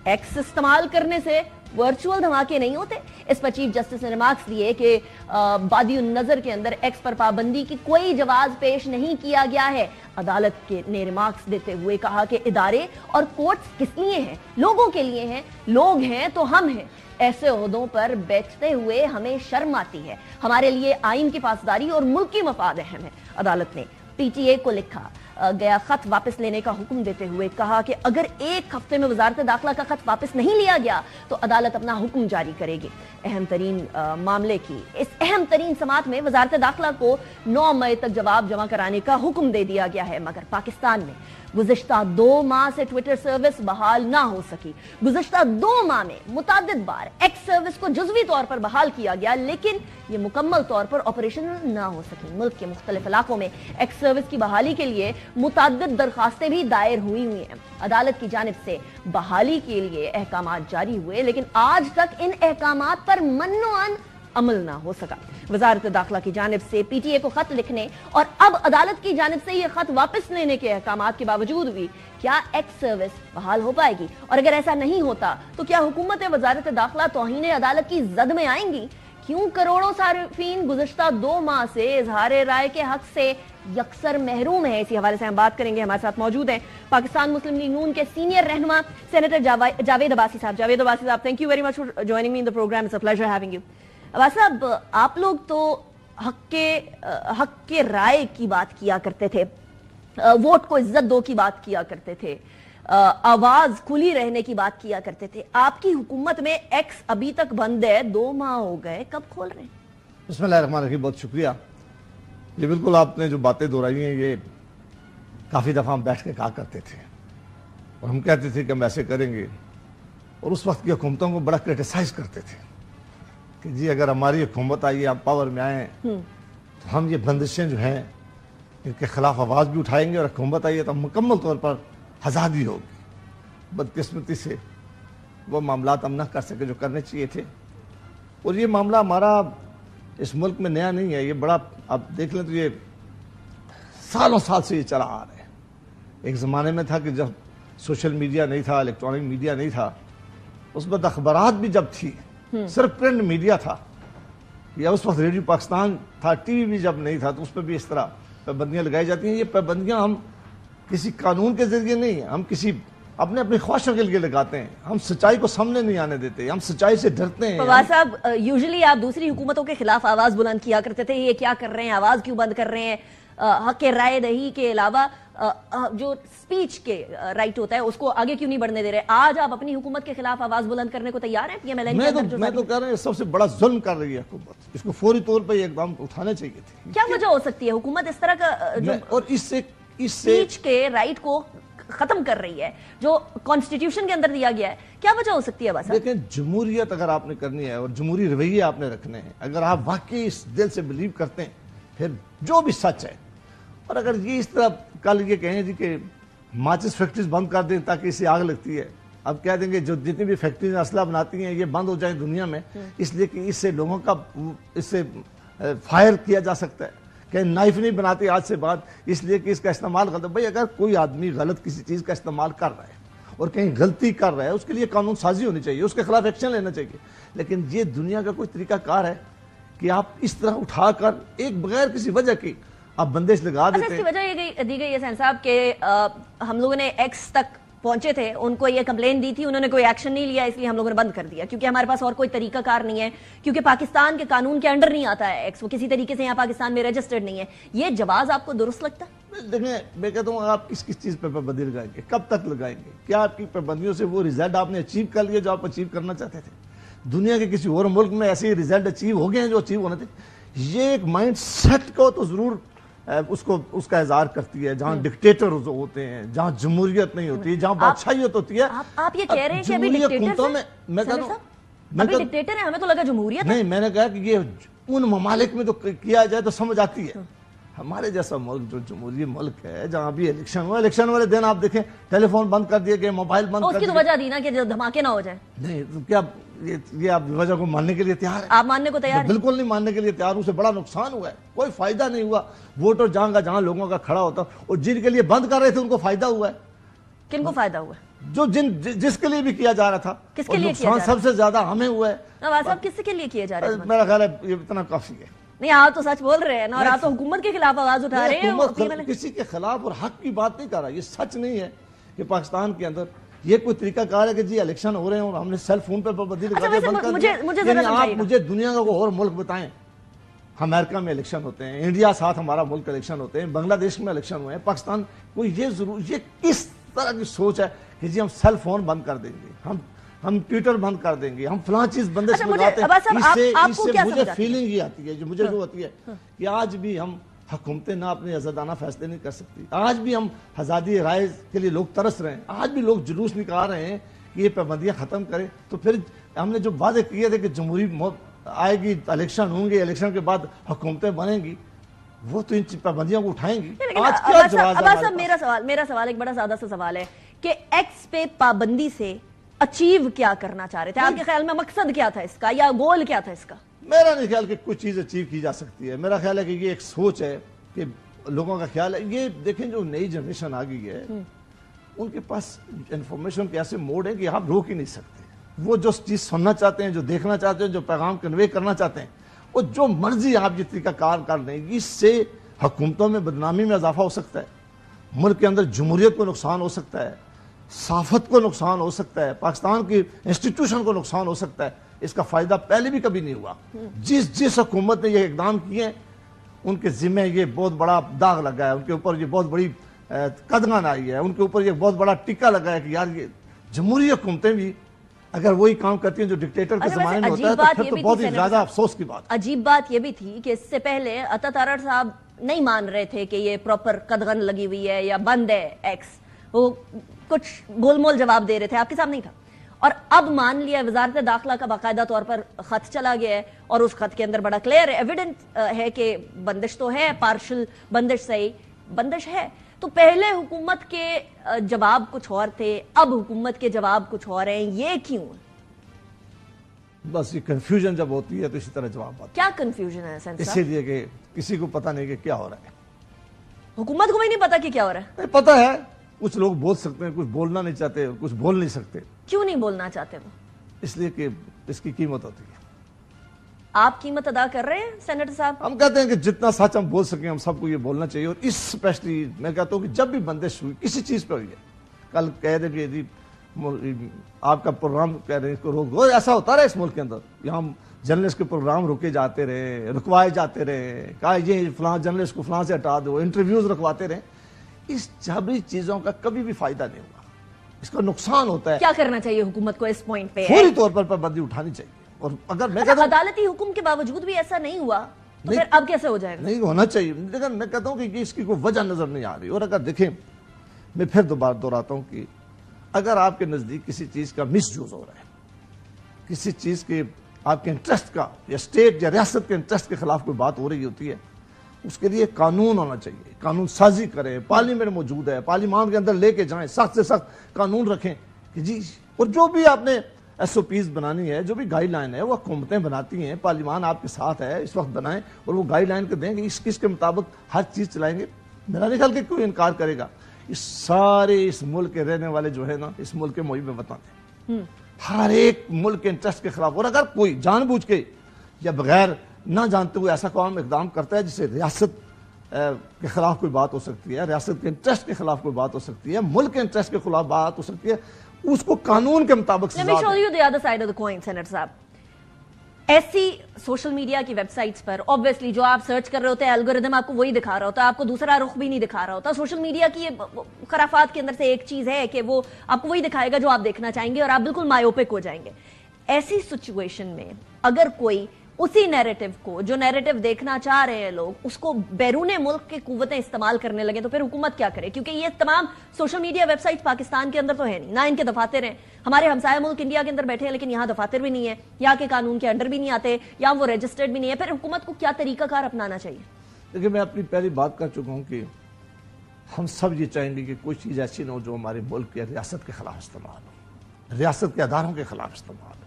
एक्स इस्तेमाल करने से वर्चुअल धमाके नहीं होते। इस पर चीफ जस्टिस ने रिमार्क्स दिए कि बादियुन नजर के अंदर एक्स पर पाबंदी की कोई जवाब पेश नहीं किया गया है। अदालत के ने रिमार्क्स देते हुए कहा कि इदारे और कोर्ट्स किस लिए हैं? लोगों के लिए हैं। लोग हैं तो हम हैं। ऐसे ओहदों पर बैठते हुए हमें शर्म आती है। हमारे लिए आइन की पासदारी और मुल्की मफाद अहम है। अदालत ने पीटीए को लिखा गया खत वापस लेने का हुक्म देते हुए कहा कि अगर एक हफ्ते में वजारत दाखिला का खत वापस नहीं लिया गया तो अदालत अपना हुक्म जारी करेगी। अहम तरीन मामले की इस अहम तरीन समात में वजारत दाखिला को 9 मई तक जवाब जमा कराने का हुक्म दे दिया गया है, मगर पाकिस्तान में गुज़िश्ता 2 माह से ट्विटर सर्विस बहाल ना हो सकी। गुज़िश्ता 2 माह में मुतादिद बार एक्स सर्विस को जुज़वी तौर पर बहाल किया गया, लेकिन ये मुकम्मल तौर पर ऑपरेशनल ना हो सकी। मुल्क के मुख्तलिफ इलाकों में एक्स सर्विस की बहाली के लिए मुतादिद दरखास्तें भी दायर हुई हैं। अदालत की जानिब से बहाली के लिए अहकामात जारी हुए, लेकिन आज तक इन अहकामात पर मन्नो-अन अमल ना हो सका। वजारत दाखिला की जानिब से पीटीए को खत लिखने और अब अदालत की जानिब से यह खत वापस लेने के अहकामात के बावजूद भी क्या एक्स सर्विस बहाल हो पाएगी? और अगर ऐसा नहीं होता तो क्या हुकूमत वजारत दाखिला तौहीन अदालत की जद में आएंगी? क्यों करोड़ों सारिफीन गुज़िश्ता 2 माह से इजहार राय के हक से यकसर महरूम है? इसी हवाले से हम बात करेंगे। हमारे साथ मौजूद हैं पाकिस्तान मुस्लिम लीग नून के सीनियर रहनुमा सेनेटर जावेद अब्बासी साहब। जावेद अब्बासी साहब, thank you very much for joining me in the program. It's a pleasure having you. Abbas साहब, आप लोग तो हक के राय की बात किया करते थे, वोट को इज्जत दो की बात किया करते थे, आवाज खुली रहने की बात किया करते थे। आपकी हुकूमत में एक्स अभी तक बंद है, 2 माह हो गए, कब खोल रहे हैं? बिस्मिल्लाहिर्रहमानिर्रहीम, बहुत शुक्रिया। ये बिल्कुल आपने जो बातें दोहराई हैं ये काफ़ी दफ़ा हम बैठ के कहा करते थे और हम कहते थे कि हम ऐसे करेंगे, और उस वक्त की हुकूमतों को बड़ा क्रिटिसाइज करते थे कि जी अगर हमारी हुकूमत आई, आप पावर में आए तो हम ये बंदिशें जो हैं इनके खिलाफ आवाज़ भी उठाएंगे, और हुकूमत आई है तो मुकम्मल तौर पर आज़ादी होगी। बदकिस्मती से वो मामला हम ना कर सके जो करने चाहिए थे, और ये मामला हमारा इस मुल्क में नया नहीं है। ये बड़ा, आप देख लें तो ये सालों साल से ये चला आ रहा है। एक ज़माने में था कि जब सोशल मीडिया नहीं था, इलेक्ट्रॉनिक मीडिया नहीं था, उस वक्त अखबारात भी जब थी, सिर्फ प्रिंट मीडिया था, या उस वक्त रेडियो पाकिस्तान था, टीवी भी जब नहीं था, तो उस पर भी इस तरह पाबंदियाँ लगाई जाती हैं। ये पाबंदियाँ हम किसी कानून के जरिए नहीं, हम किसी अपनी ख्वाहिशों के लिए लगाते हैं। हम सच्चाई को सामने नहीं आने देते, हम सच्चाई से डरते हैं। फवाद साहब, यूजुअली आप दूसरी हुकूमतों के खिलाफ आवाज बुलंद किया करते थे, ये क्या कर रहे हैं, आवाज क्यों बंद कर रहे हैं? हक के राय दही के अलावा जो स्पीच के राइट होता है उसको आगे क्यों नहीं बढ़ने दे रहे? आज आप अपनी हुकूमत के खिलाफ आवाज बुलंद करने को तैयार हैं? मैं तो कह रहा हूं सबसे बड़ा जुल्म कर रही है हुकूमत, इसको फौरी तौर पर एकदम उठाने चाहिए थे। क्या वजह हो सकती है हुकूमत इस तरह का और इससे स्पीच के राइट को खत्म कर रही है जो कॉन्स्टिट्यूशन के अंदर दिया गया है? क्या वजह हो सकती है? बस लेकिन जमहूरियत अगर आपने करनी है और जमहूरी रवैये आपने रखने हैं, अगर आप वाकई इस दिल से बिलीव करते हैं پھر جو بھی سچ ہے. اور اگر یہ اس طرح کل یہ کہیں جی کہ ماچس فیکٹریز بند کر دیں تاکہ اس سے آگ لگتی ہے, اب کہہ دیں گے جو جتنی بھی فیکٹریز اسلحہ بناتی ہیں یہ بند ہو جائیں دنیا میں, اس لیے کہ اس سے لوگوں کا اس سے فائر کیا جا سکتا ہے. کہ نائف نہیں بناتے آج سے بعد اس لیے کہ اس کا استعمال غلط. بھائی اگر کوئی آدمی غلط کسی چیز کا استعمال کر رہا ہے اور کہیں غلطی کر رہا ہے, اس کے لیے قانون سازی ہونی چاہیے, اس کے خلاف ایکشن لینا چاہیے. لیکن یہ دنیا کا کوئی طریقہ کار ہے کہ آپ اس طرح اٹھا کر ایک بغیر کسی وجہ کی آپ بندش لگا دیتے ہیں. اس کی وجہ یہ دی گئی ہے سین صاحب کہ ہم لوگوں نے ایکس تک پہنچے تھے, ان کو یہ کمپلین دی تھی, انہوں نے کوئی ایکشن نہیں لیا, اس لیے ہم لوگوں نے بند کر دیا کیونکہ ہمارے پاس اور کوئی طریقہ کار نہیں ہے, کیونکہ پاکستان کے قانون کے انڈر نہیں آتا ہے ایکس, وہ کسی طریقے سے یہاں پاکستان میں رجسٹرڈ نہیں ہے. یہ جواز آپ کو درست لگتا ہے؟ دیکھیں میں کہتا ہوں آپ کس چیز پہ پابندی لگائیں گے, کب تک لگائیں گے؟ کیا آپ کی پابندیوں سے وہ ریزلٹ آپ نے اچیو کر لیے جو آپ اچیو کرنا چاہتے تھے؟ دنیا کے کسی اور ملک میں ایسے ریزلٹ اچیو ہو گئے ہیں جو اچیو ہونے تھے. یہ ایک مائنڈ سیٹ کو تو ضرور اس کا اظہار کرتی ہے جہاں ڈکٹیٹر ہوتے ہیں, جہاں جمہوریت نہیں ہوتی, جہاں بادشاہیت ہوتی ہے. آپ یہ کہہ رہے ہیں کہ ابھی ڈکٹیٹر ہے, ہمیں تو لگا جمہوریت ہے. نہیں, میں نے کہا کہ یہ ان ممالک میں تو کیا جائے تو سمجھ آتی ہے. ہمارے جیسا ملک جو جمہوری ملک ہے جہاں بھی الیکشن ہوا, الیکشن والے دن آپ دیکھیں ٹیلی فون بند کر دیے گئے, موبائل بند کر دیے. اس کی تو وجہ دی نا کہ دھماکے نہ ہو جائیں. نہیں تو کیا یہ آپ وجہ کو ماننے کے لیے تیار ہیں؟ آپ ماننے کو تیار ہیں؟ بالکل نہیں ماننے کے لیے تیار. اس سے بڑا نقصان ہوا ہے, کوئی فائدہ نہیں ہوا. ووٹر جہاں لوگوں کا کھڑا ہوتا, اور جن کے لیے بند کر رہے تھے ان کو فائدہ ہوا ہے. کن کو فائدہ ہوا ہے؟ جو جس کے لیے بھی کیا جا رہا تھا. کس کے لیے کیا جا رہا ہے؟ سب سے زیادہ ہمیں ہوا ہے. نواز صاحب کس کے لیے کیا جا رہا ہے؟ میرا خیال ہے یہ اتنا کافی ہے. نہیں, آپ تو سچ بول رہے ہیں نا, اور آپ تو حکومت کے خلاف آواز اٹھا رہے ہیں. کسی کے خلاف اور حق کی بات نہیں کر رہا. یہ سچ نہیں ہے کہ پاکستان کے اندر یہ کوئی طریقہ کار ہے کہ جی الیکشن ہو رہے ہیں اور ہم نے سیل فون پہ پابندی لگا کے بند کر دیا. آپ مجھے دنیا کا کوئی اور ملک بتائیں. امریکہ میں الیکشن ہوتے ہیں, انڈیا ساتھ ہمارا ملک الیکشن ہوتے ہیں, بنگلہ دیش میں الیکشن ہوئے ہیں, پاکستان کوئی یہ کس طرح کی سوچ ہے کہ جی ہم سیل فون بند کر دیں گے, ہم ٹویٹر بند کر دیں گے, ہم فلاں چیز بندش لگاتے ہیں. اس سے مجھے فیلنگ یہ آتی ہے, جو مجھے جو ہوتی ہے کہ آج بھی ہم حکومتیں نہ اپنے آزادانہ فیصلے نہیں کر سکتی. آج بھی ہم آزادی رائے کے لیے لوگ ترس رہے ہیں, آج بھی لوگ جلوس نکال رہے ہیں کہ یہ پابندیاں ختم کریں. تو پھر ہم نے جو وعدے کیے تھے کہ جمہوری آئے گی, الیکشن ہوں گے, الیکشن کے بعد حکومتیں بنیں گی, وہ تو ان پابندیاں کو اٹھائیں گی. آج کیا جواز ہے؟ میرا سوال ایک بڑا سادہ سا سوال ہے کہ ایکس پہ پابندی سے اچیو کیا کرنا چاہ رہے تھے؟ آپ کے خیال میں مقصد کیا تھا اس کا, یا گول کیا تھا اس کا؟ میرا نہیں خیال کہ کچھ چیز اچیو کی جا سکتی ہے. میرا خیال ہے کہ یہ ایک سوچ ہے کہ لوگوں کا خیال ہے. یہ دیکھیں جو نئی جنریشن آ گئی ہے ان کے پاس انفارمیشن کے ایسے موڈ ہیں کہ آپ روک ہی نہیں سکتے. وہ جو چیز سننا چاہتے ہیں, جو دیکھنا چاہتے ہیں, جو پیغام کنوے کرنا چاہتے ہیں, وہ جو مرضی آپ یہ طریقہ کار کر دیں گی, اس سے حکومتوں میں بدنامی میں اضافہ ہو سکتا ہے, ملک کے اندر جمہوریت کو نقصان ہو سکتا ہے, صحافت کو نقصان ہو سکتا ہے, پاکستان کی انسٹیٹیوشن کو نقصان ہو سکتا ہے. اس کا فائدہ پہلے بھی کبھی نہیں ہوا. جس حکومت نے یہ اقدام کیے ہیں ان کے ذمہ یہ بہت بڑا داغ لگا ہے, ان کے اوپر یہ بہت بڑی قدغن آئی ہے, ان کے اوپر یہ بہت بڑا ٹکا لگا ہے کہ یار یہ جمہوری حکومتیں بھی اگر وہی کام کرتی ہیں جو ڈکٹیٹر کے زمانے میں ہوتا ہے تو پھر تو بہت ہی زیادہ افسوس کی بات. عجیب بات یہ بھی تھی کہ اس سے پہلے عطا تارڑ صاحب نہیں مان رہے تھے کہ یہ پراپر قدغن لگی ہوئی ہے یا بند ہے ایکس, وہ کچھ گول مول جواب دے رہے تھے, آپ کے سامنے نہیں تھا. اور اب مان لیا وزارت داخلہ کا باقاعدہ طور پر خط چلا گیا ہے, اور اس خط کے اندر بڑا کلیئر ایویڈنس ہے کہ بندش تو ہے, پارشل بندش صحیح بندش ہے. تو پہلے حکومت کے جواب کچھ اور تھے, اب حکومت کے جواب کچھ اور ہیں, یہ کیوں؟ بس یہ کنفیوژن جب ہوتی ہے تو اسی طرح جواب آتا ہے. کیا کنفیوژن ہے سینسر؟ اسی لیے کہ کسی کو پتہ نہیں کہ کیا ہو رہا ہے. حکومت کو بھی نہیں پتا کہ کیا ہو رہا ہے. پتہ ہے, کچھ لوگ بول سکتے ہیں, کچھ بولنا نہیں چاہتے, کچھ بول نہیں سکتے. کیوں نہیں بولنا چاہتے وہ؟ اس لیے کہ اس کی قیمت ہوتی ہے. آپ قیمت ادا کر رہے ہیں سینیٹر صاحب؟ ہم کہتے ہیں کہ جتنا سچ ہم بول سکیں ہم سب کو یہ بولنا چاہیے. اور اسپیشلی میں کہتا ہوں کہ جب بھی بندش ہوئی کسی چیز پہ ہوئی ہے, کل کہہ دیں کہ جی آپ کا پروگرام کہہ رہے ہیں اس کو روک دو, ایسا ہوتا رہا اس ملک کے اندر. یہاں جرنلسٹ کے پروگرام روکے جاتے رہے, رکوائے جاتے رہے, کہا یہ فلاں جرنلسٹ کو فلاں سے ہٹا دو, انٹرویوز رکھواتے رہے. اس جبری چیزوں کا کبھی بھی فائدہ نہیں ہوگا, اس کا نقصان ہوتا ہے. کیا کرنا چاہیے حکومت کو اس پوائنٹ پہ؟ فوری طور پر پابندی اٹھانی چاہیے. اور اگر میں کہتا ہوں عدالتی حکم کے باوجود بھی ایسا نہیں ہوا تو پھر اب کیسے ہو جائے گا؟ نہیں ہونا چاہیے. لیکن میں کہتا ہوں کہ اس کی کوئی وجہ نظر نہیں آ رہی. اور اگر دیکھیں, میں پھر دوبارہ دہراتا ہوں کہ اگر آپ کے نزدیک کسی چیز کا مس یوز ہو رہا ہے, کسی چیز کے آپ کے انٹرسٹ کا یا اسٹیٹ یا ریاست کے انٹرسٹ کے خلاف کوئی بات ہو رہی ہوتی ہے, اس کے لیے قانون ہونا چاہیے، قانون سازی کرے، پارلیمنٹ موجود ہے، پارلیمان کے اندر لے کے جائیں، سخت سے سخت قانون رکھیں کہ جی، اور جو بھی آپ نے ایس او پیز بنانی ہے، جو بھی گائیڈ لائن ہے وہ حکومتیں بناتی ہیں، پارلیمان آپ کے ساتھ ہے، اس وقت بنائیں اور وہ گائیڈ لائن کو دیں گے، اس کے مطابق ہر چیز چلائیں گے۔ میرا نہیں خیال کہ کوئی انکار کرے گا۔ اس سارے اس ملک کے رہنے والے جو ہے نا، اس ملک کے محب وطن ہیں، ہر ایک ملک کے انٹرسٹ کے خلاف، اور اگر کوئی جان بوجھ کے یا بغیر نہ جانتے ہوئے ایسا قوم اقدام کرتا ہے جس سے ریاست کے خلاف کوئی بات ہو سکتی ہے، ریاست کے انٹرسٹ کے خلاف کوئی بات ہو سکتی ہے، ملک کے انٹرسٹ کے خلاف بات ہو سکتی ہے، اس کو قانون کے مطابق Let me show you the other side of the coin, senator صاحب۔ ایسی سوشل میڈیا کی ویب سائٹس پر obviously جو آپ سرچ کر رہے ہوتے ہیں، الگوریدم آپ کو وہی دکھا رہا ہوتا ہے، آپ کو دوسرا رخ بھی نہیں دکھا رہا ہوتا۔ سوشل میڈیا کی خرافات کے اندر سے ایک چیز ہے کہ وہ آپ کو وہی دکھائے گا جو آپ دیکھنا چاہیں گے، اور آپ بالکل مایوپک ہو جائیں گے۔ ایسی سچویشن میں اگر کوئی اسی نیریٹو کو، جو نیریٹو دیکھنا چاہ رہے ہیں لوگ، اس کو بیرون ملک کے قوتیں استعمال کرنے لگے تو پھر حکومت کیا کرے؟ کیونکہ یہ تمام social media web sites Pakistan کے اندر تو ہے نہیں، نہ ان کے دفاتر ہیں، ہمارے ہمسایہ ملک انڈیا کے اندر بیٹھے ہیں لیکن یہاں دفاتر بھی نہیں ہے، یا کے قانون کے انڈر بھی نہیں آتے، یا وہ رجسٹرڈ بھی نہیں ہے۔ پھر حکومت کو کیا طریقہ کار اپنانا چاہیے؟ دیکھیں، میں اپنی پہلی بات کر چکا ہوں کہ ہم سب یہ چاہیں گے کہ کوئی چیز ایسی نہ ہو جو ہمارے ملک کے ریاست کے خلاف استعمال ہو، ریاست کے اداروں کے خلاف استعمال ہو۔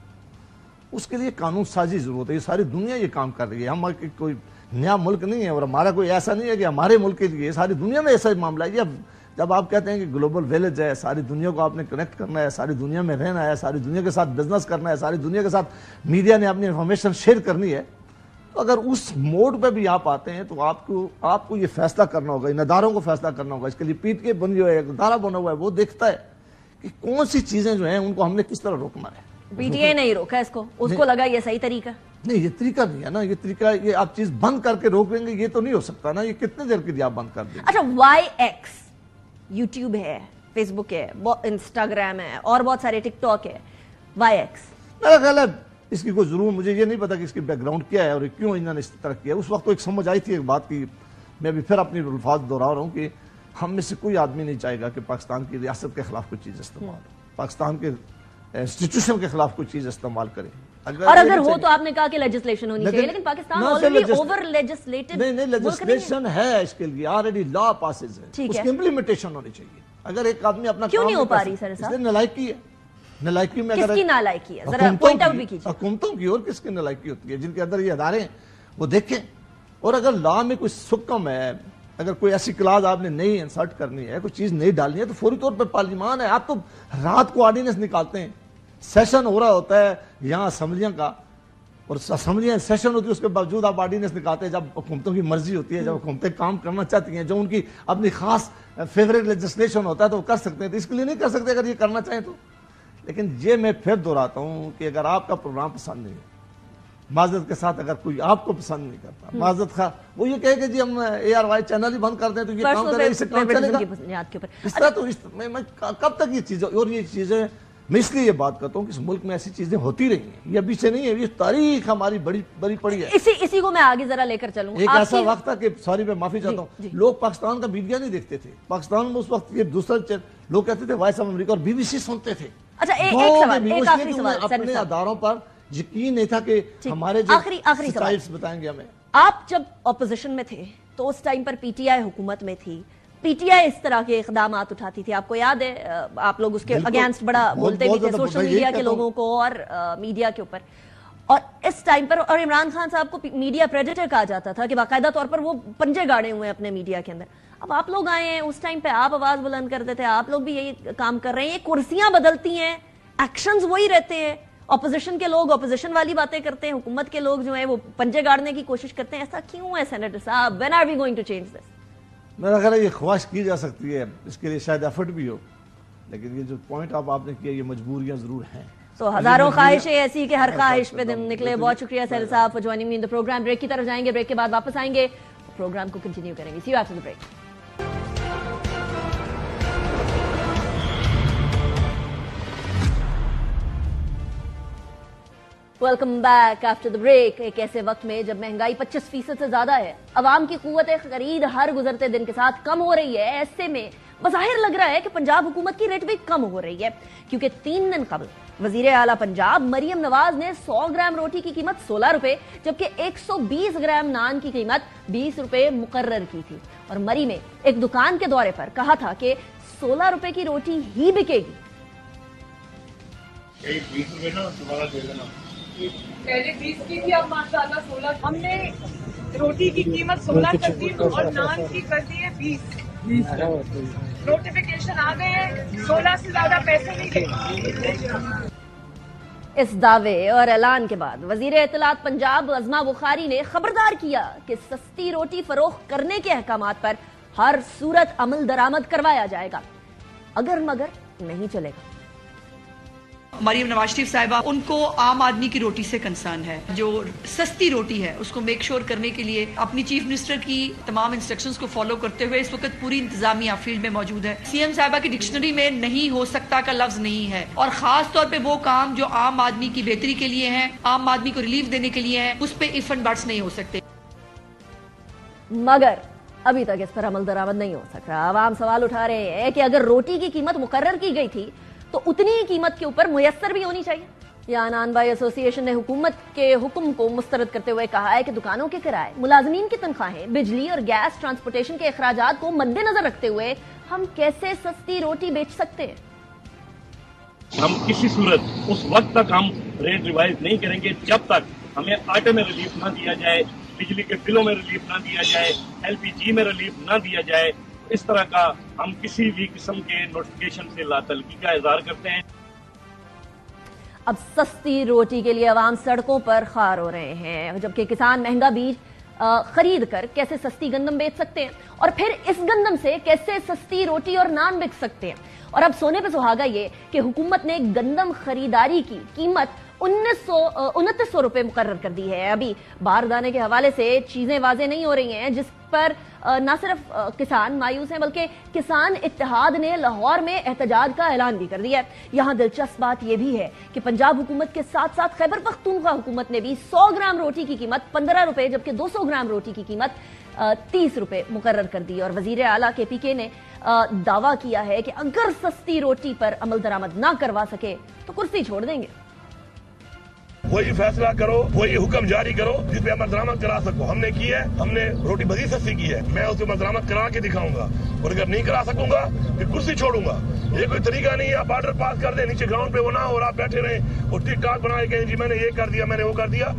اس کے لیے قانون سازی ضرورت ہے۔ یہ ساری دنیا یہ کام کر رہی ہے، ہم کوئی نیا ملک نہیں ہے، اور ہمارا کوئی ایسا نہیں ہے کہ ہمارے ملک کے لیے، ساری دنیا میں ایسا ہی معاملہ ہے۔ جب آپ کہتے ہیں کہ گلوبل ویلیج ہے، ساری دنیا کو آپ نے کنیکٹ کرنا ہے، ساری دنیا میں رہنا ہے، ساری دنیا کے ساتھ بزنس کرنا ہے، ساری دنیا کے ساتھ میڈیا نے اپنی انفارمیشن شیئر کرنی ہے، تو اگر اس موڈ پہ بھی آپ آتے ہیں تو آپ کو یہ فیصلہ کرنا ہوگا، ان اداروں کو فیصلہ کرنا ہوگا۔ اس کے لیے پیٹ کے بنی ہوئے ادارہ بنا ہوا ہے، وہ دیکھتا ہے کہ کون سی چیزیں جو ہیں ان کو ہم نے کس طرح روکنا ہے۔ پی ٹی آئی نہیں روکا اس کو لگا یہ صحیح طریقہ نہیں، یہ طریقہ نہیں ہے نا، یہ طریقہ یہ آپ چیز بند کر کے روک لیں گے، یہ تو نہیں ہو سکتا نا، یہ کتنے دیر کے لیے آپ بند کر دیں گے؟ اچھا، وائی ایکس، یوٹیوب ہے، فیس بک ہے، انسٹاگرام ہے، اور بہت سارے ٹک ٹاک ہے، وائی ایکس، میرا خیال ہے اس کی کوئی ضرور، مجھے یہ نہیں پتا کہ اس کی بیک گراؤنڈ کیا ہے اور کیوں انہوں نے اس طرح کیا۔ اس وقت تو ایک سمجھ آئی تھی ایک بات کی، میں بھی پھر اپنی الفاظ دہرا رہا ہوں کہ ہم میں سے کوئی آدمی نہیں چاہے گا کہ پاکستان کی ریاست کے خلاف کوئی چیز استعمال ہو، پاکستان کے انسٹیٹیوشن کے خلاف کوئی چیز استعمال کرے۔ اور اگر ہو تو آپ نے کہا کہ لیجسلیشن ہونی چاہیے، لیکن پاکستان آلریڈی اوور لیجسلیٹڈ، نہیں، لیجسلیشن ہے اس کے لیے، آلریڈی لا پاسز ہے، اس کی امپلیمنٹیشن ہونی چاہیے۔ اگر ایک آدمی اپنا کیوں نہیں ہو پا رہی سر صاحب؟ اس نے نالائکی ہے، نالائکی میں کس کی نالائکی ہے؟ ذرا پوائنٹ آؤٹ بھی کیجیے۔ حکومتوں کی، اور کس کی نالائکی ہوتی ہے؟ جن کے اندر یہ ادارے ہیں وہ دیکھیں، اور اگر لا میں کوئی سکم ہے، اگر کوئی ایسی کلاس آپ نے نئی انسرٹ کرنی ہے، کوئی چیز نئی ڈالنی ہے، تو فوری طور پہ پارلیمان ہے۔ آپ تو رات کو آرڈیننس نکالتے ہیں، سیشن ہو رہا ہوتا ہے یہاں اسمبلیاں کا، اور اسمبلیاں سیشن ہوتی ہے، اس کے باوجود آپ آرڈیننس نکالتے ہیں جب حکومتوں کی مرضی ہوتی ہے، جب حکومتیں کام کرنا چاہتی ہیں، جو ان کی اپنی خاص فیوریٹ لیجسلیشن ہوتا ہے تو وہ کر سکتے ہیں، تو اس کے لیے نہیں کر سکتے اگر یہ کرنا چاہیں تو۔ لیکن یہ میں پھر دہراتا ہوں کہ اگر آپ کا پروگرام پسند نہیں ہے، معذرت کے ساتھ اگر کوئی آپ کو پسند نہیں کرتا، معذرت خواہ وہ یہ کہے کہ جی ہم ARY چینل ہی بند کر دیں تو یہ کام کرے، اس سے کام چلے گا۔ اس طرح تو میں کب تک یہ چیزیں، اور یہ چیزیں میں اس لیے یہ بات کرتا ہوں کہ اس ملک میں ایسی چیزیں ہوتی رہی ہیں، یہ ابھی سے نہیں ہے، یہ تاریخ ہماری بڑی پڑی ہے۔ اسی کو میں آگے ذرا لے کر چلوں۔ ایک ایسا وقت تھا کہ، سوری میں معافی چاہتا ہوں، لوگ پاکستان کا میڈیا نہیں دیکھتے تھے، پاکستان میں اس وقت یہ دوسرا لوگ کہتے تھے وائس آف امریکہ اور BBC سنتے تھے۔ اچھا، ایک سوال، ایک آخری سوال، اپنے اداروں پر یقین نہیں تھا کہ ہمارے جو آخری سوال بتائیں گے ہمیں۔ آپ جب اپوزیشن میں تھے تو اس ٹائم پر PTI حکومت میں تھی، PTI اس طرح کے اقدامات اٹھاتی تھی، آپ کو یاد ہے آپ لوگ اس کے اگینسٹ بڑا بولتے بھی تھے، سوشل میڈیا کے لوگوں کو اور میڈیا کے اوپر، اور اس ٹائم پر، اور عمران خان صاحب کو میڈیا پریڈیٹر کہا جاتا تھا کہ باقاعدہ طور پر وہ پنجے گاڑے ہوئے ہیں اپنے میڈیا کے اندر۔ اب آپ لوگ آئے ہیں، اس ٹائم پہ آپ آواز بلند کرتے تھے، آپ لوگ بھی یہی کام کر رہے ہیں، یہ کرسیاں بدلتی ہیں، ایکشنز وہی رہتے ہیں، اپوزیشن کے لوگ اپوزیشن والی باتیں کرتے ہیں، حکومت کے لوگ جو ہیں وہ پنجے گاڑنے کی کوشش کرتے ہیں، ایسا کیوں ہے سینیٹر صاحب؟ when are we going to change this؟ میرا خیال ہے یہ خواہش کی جا سکتی ہے، اس کے لیے شاید ایفرٹ بھی ہو، لیکن یہ جو پوائنٹ آپ نے کیا، یہ مجبوریاں ضرور ہیں۔ تو ہزاروں خواہشیں ایسی کہ ہر خواہش پہ دم نکلے۔ بہت شکریہ سینیٹر صاحب for joining me in the program. Break کی طرف جائیں گے، بریک کے بعد واپس آئیں گے، پروگرام کو کنٹینیو کریں گے۔ See you after the break. Welcome back after the break. ایک ایسے وقت میں جب مہنگائی 25% سے زیادہ ہے، عوام کی قوت خرید ہر گزرتے دن کے ساتھ کم ہو رہی ہے، ایسے میں بظاہر لگ رہا ہے کہ پنجاب حکومت کی ریٹ بھی کم ہو رہی ہے، کیونکہ 3 دن قبل वजीर आला पंजाब मरियम नवाज ने 100 ग्राम रोटी की कीमत 16 रुपए जबकि 120 ग्राम नान की कीमत 20 रुपए मुकर्रर की थी और मरी में एक दुकान के दौरे पर कहा था कि 16 रुपए की रोटी ही बिकेगी। पहले 20 की थी, अब माशाल्लाह 16। हमने रोटी की कीमत 16 कर दी और नान की कर दी है 20। नोटिफिकेशन आ गए हैं, 16 से ज्यादा पैसे नहीं देंगे। इस दावे और ऐलान के बाद वजीर इत्तलात पंजाब अज़मा बुखारी ने खबरदार किया कि सस्ती रोटी फरोख्त करने के अहकामात पर हर सूरत अमल दरामद करवाया जाएगा, अगर मगर नहीं चलेगा। मरियम नवाज शरीफ साहिबा, उनको आम आदमी की रोटी से कंसर्न है, जो सस्ती रोटी है उसको मेक श्योर करने के लिए अपनी चीफ मिनिस्टर की तमाम इंस्ट्रक्शंस को फॉलो करते हुए इस वक्त पूरी इंतजामिया फील्ड में मौजूद है। सीएम साहिबा की डिक्शनरी में नहीं हो सकता का लफ्ज नहीं है और खास तौर पे वो काम जो आम आदमी की बेहतरी के लिए हैं, आम आदमी को रिलीफ देने के लिए हैं, उस पे इफ एंड बट्स नहीं हो सकते। मगर अभी तक इस पर अमल दरामद नहीं हो सका। आवाम सवाल उठा रहे हैं कि अगर रोटी की कीमत मुकर्रर की गई थी तो उतनी ही कीमत के ऊपर मुयस्सर भी होनी चाहिए। यहाँ नान बाई एसोसिएशन ने हुकूमत के हुक्म को मुस्तरद करते हुए कहा है कि दुकानों के किराए, मुलाजमीन की तनख्वाहें, बिजली और गैस ट्रांसपोर्टेशन के अखराजात को मद्देनजर रखते हुए हम कैसे सस्ती रोटी बेच सकते हैं। हम किसी सूरत उस वक्त तक हम रेट रिवाइज नहीं करेंगे जब तक हमें आटे में रिलीफ ना दिया जाए, बिजली के बिलों में रिलीफ ना दिया जाए, LPG में रिलीफ ना दिया जाए। इस तरह का हम किसी भी किस्म के नोटिफिकेशन से लातलगी का इज़हार करते हैं। अब सस्ती रोटी के लिए अवाम सड़कों पर खार हो रहे हैं, जबकि किसान महंगा बीज खरीद कर कैसे सस्ती गंदम बेच सकते हैं और फिर इस गंदम से कैसे सस्ती रोटी और नान बिक सकते हैं। और अब सोने पे सुहागा ये कि हुकूमत ने गंदम खरीदारी की कीमत 2900 रुपए मुकर्रर कर दी है। अभी बारदाने के हवाले से चीजें वाजे नहीं हो रही हैं, जिस पर न सिर्फ किसान मायूस हैं बल्कि किसान इत्तेहाद ने लाहौर में एहतजाज का ऐलान भी कर दिया है। यहाँ दिलचस्प बात यह भी है कि पंजाब हुकूमत के साथ साथ खैबर पख्तूनख्वा हुकूमत ने भी 100 ग्राम रोटी की कीमत 15 रुपए जबकि 200 ग्राम रोटी की कीमत 30 रुपए मुकर्रर कर दी। और वजीर आला KPK ने दावा किया है कि अगर सस्ती रोटी पर अमल दरामद ना करवा सके तो कुर्सी छोड़ देंगे। वही फैसला करो, वही हुक्म जारी करो जिसपे अमल दरामद करा सको। हमने की है, हमने रोटी बड़ी सस्ती की है, मैं उसपे अमल दरामद करा के दिखाऊंगा और अगर नहीं करा सकूंगा फिर कुर्सी छोड़ूंगा। ये कोई तरीका नहीं है आप ऑर्डर पास कर दे, नीचे ग्राउंड पे वो ना हो और आप बैठे रहे और टिक टाक बना के जी मैंने ये कर दिया, मैंने वो कर दिया।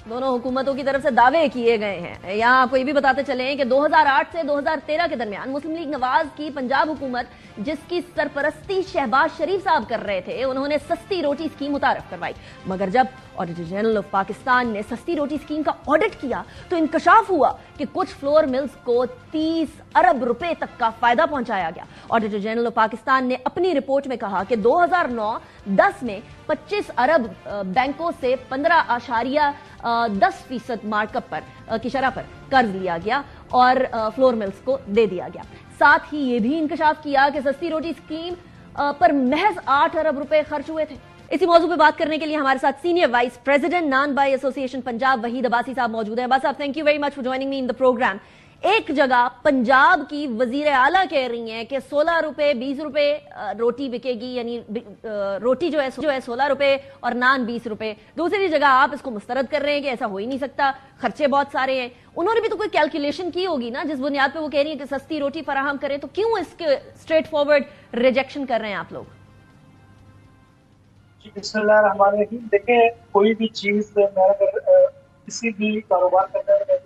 दोनों हुकूमतों की तरफ से दावे किए गए हैं। यहाँ आपको ये भी बताते चले कि 2008 से 2013 के दरमियान मुस्लिम लीग नवाज की पंजाब हुकूमत, जिसकी सरपरस्ती शहबाज शरीफ साहब कर रहे थे, उन्होंने सस्ती रोटी स्कीम मुतारफ करवाई। मगर जब ऑडिटर जनरल ऑफ पाकिस्तान ने सस्ती रोटी स्कीम का ऑडिट किया तो इंकशाफ हुआ कि कुछ फ्लोर मिल्स को 30 अरब रुपए तक का फायदा पहुंचाया गया। ऑडिटर जनरल ऑफ पाकिस्तान ने अपनी रिपोर्ट में कहा कि 2009-10 में 25 अरब बैंकों से 15.10% मार्कअप पर की शरह पर कर्ज लिया गया और फ्लोर मिल्स को दे दिया गया। साथ ही ये भी इंकशाफ किया कि सस्ती रोटी स्कीम पर महज 8 अरब रुपए खर्च हुए थे। इसी मौजू पे बात करने के लिए हमारे साथ सीनियर वाइस प्रेसिडेंट नान बाई एसोसिएशन पंजाब वहीद अब्बासी साहब मौजूद हैं। अब्बास साहब, thank you very much for joining me in the program. एक जगह पंजाब की वजीर आला कह रही हैं कि 16 रुपए 20 रुपए रोटी बिकेगी, यानी रोटी जो है 16 रुपए और नान 20 रुपए। दूसरी जगह आप इसको मुस्तरद कर रहे हैं कि ऐसा हो ही नहीं सकता, खर्चे बहुत सारे हैं। उन्होंने भी तो कोई कैलकुलेशन की होगी ना जिस बुनियाद पे वो कह रही है कि सस्ती रोटी फराहम करें, तो क्यों इसके स्ट्रेट फॉरवर्ड रिजेक्शन कर रहे हैं आप लोग? बिस्मिल्लाहिर्रहमानिर्रहीम। देखिए, कोई भी चीज किसी भी कारोबार करने में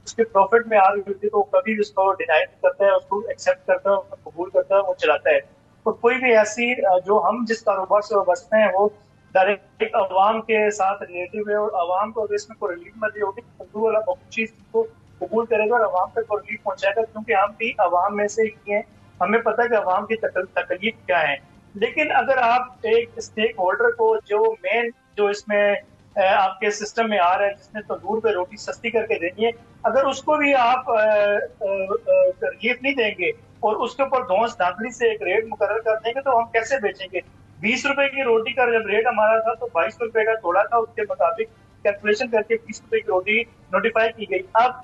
उसके प्रॉफिट में आ रही होती है तो कभी उसको डिनाई नहीं करता है, उसको एक्सेप्ट करता है, उसको कबूल करता है, वो चलाता है। तो कोई भी ऐसी जो हम जिस कारोबार से बचते हैं वो डायरेक्ट अवाम के साथ रिलेटिव है और अवाम को अगर इसमें कोई रिलीफ मिल रही होगी तो वाला बहुत चीज को कबूल करेगा और अवाम तक रिलीफ पहुंचाएगा, क्योंकि हम भी अवाम में से ही हैं, हमें पता है कि अवाम की तकलीफ क्या है। लेकिन अगर आप एक स्टेक होल्डर को जो मेन जो इसमें आपके सिस्टम में आ रहा है, जिसने तंदूर पे रोटी सस्ती करके देनी है, अगर उसको भी आप रिलीफ नहीं देंगे और उसके ऊपर धौंस धांधली से एक रेट मुकर्रर कर देंगे तो हम कैसे बेचेंगे? 20 रुपए की रोटी का जब रेट हमारा था तो 22 रुपए का तोड़ा था, उसके मुताबिक कैलकुलेशन करके 20 रुपए की रोटी नोटिफाई की गई। अब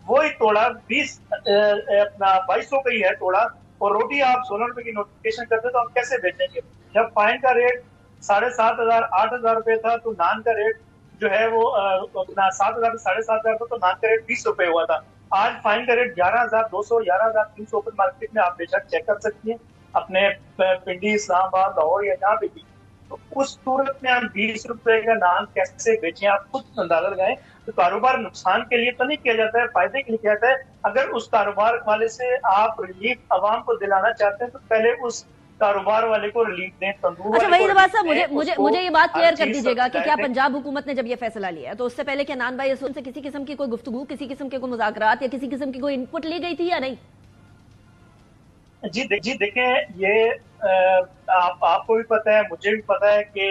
वही तोड़ा 2200 का ही है तोड़ा और रोटी आप 16 रुपए की नोटिफिकेशन करते तो हम कैसे बेचेंगे? जब फाइन का रेट 7,500 8,000 रुपए था तो नान का रेट जो है वो अपना 7,000 से 7,500 था, तो नान का रेट 20 रुपए हुआ था। आज फाइन का रेट 11,200 11,300 ओपन मार्केट में आप बेशक चेक कर सकती हैं, अपने पिंडी, इस्लामाबाद, लाहौर या जहाँ पे भी। तो उस सूरत में हम 20 रुपए का नान कैसे बेचें? आप खुद अंदाजा लगाएं। तो कारोबार नुकसान के लिए तो नहीं किया जाता है, फायदे के लिए किया जाता है। अगर उस कारोबार वाले से आप रिलीफ आवाम को दिलाना चाहते हैं तो पहले उस कारोबार वाले को रिलीफ दें। तंदूर अच्छा वही नवाज साहब, मुझे ये बात क्लियर कर दीजिएगा कि क्या पंजाब हुकूमत ने जब ये फैसला लिया है तो उससे पहले क्या नान भाई से किसी किस्म की कोई गुफ्तगू, किसी किस्म के कोई मुज़ाकरात या किसी किस्म की कोई इनपुट ली गई थी या नहीं? जी देखें, ये आपको भी पता है, मुझे भी पता है कि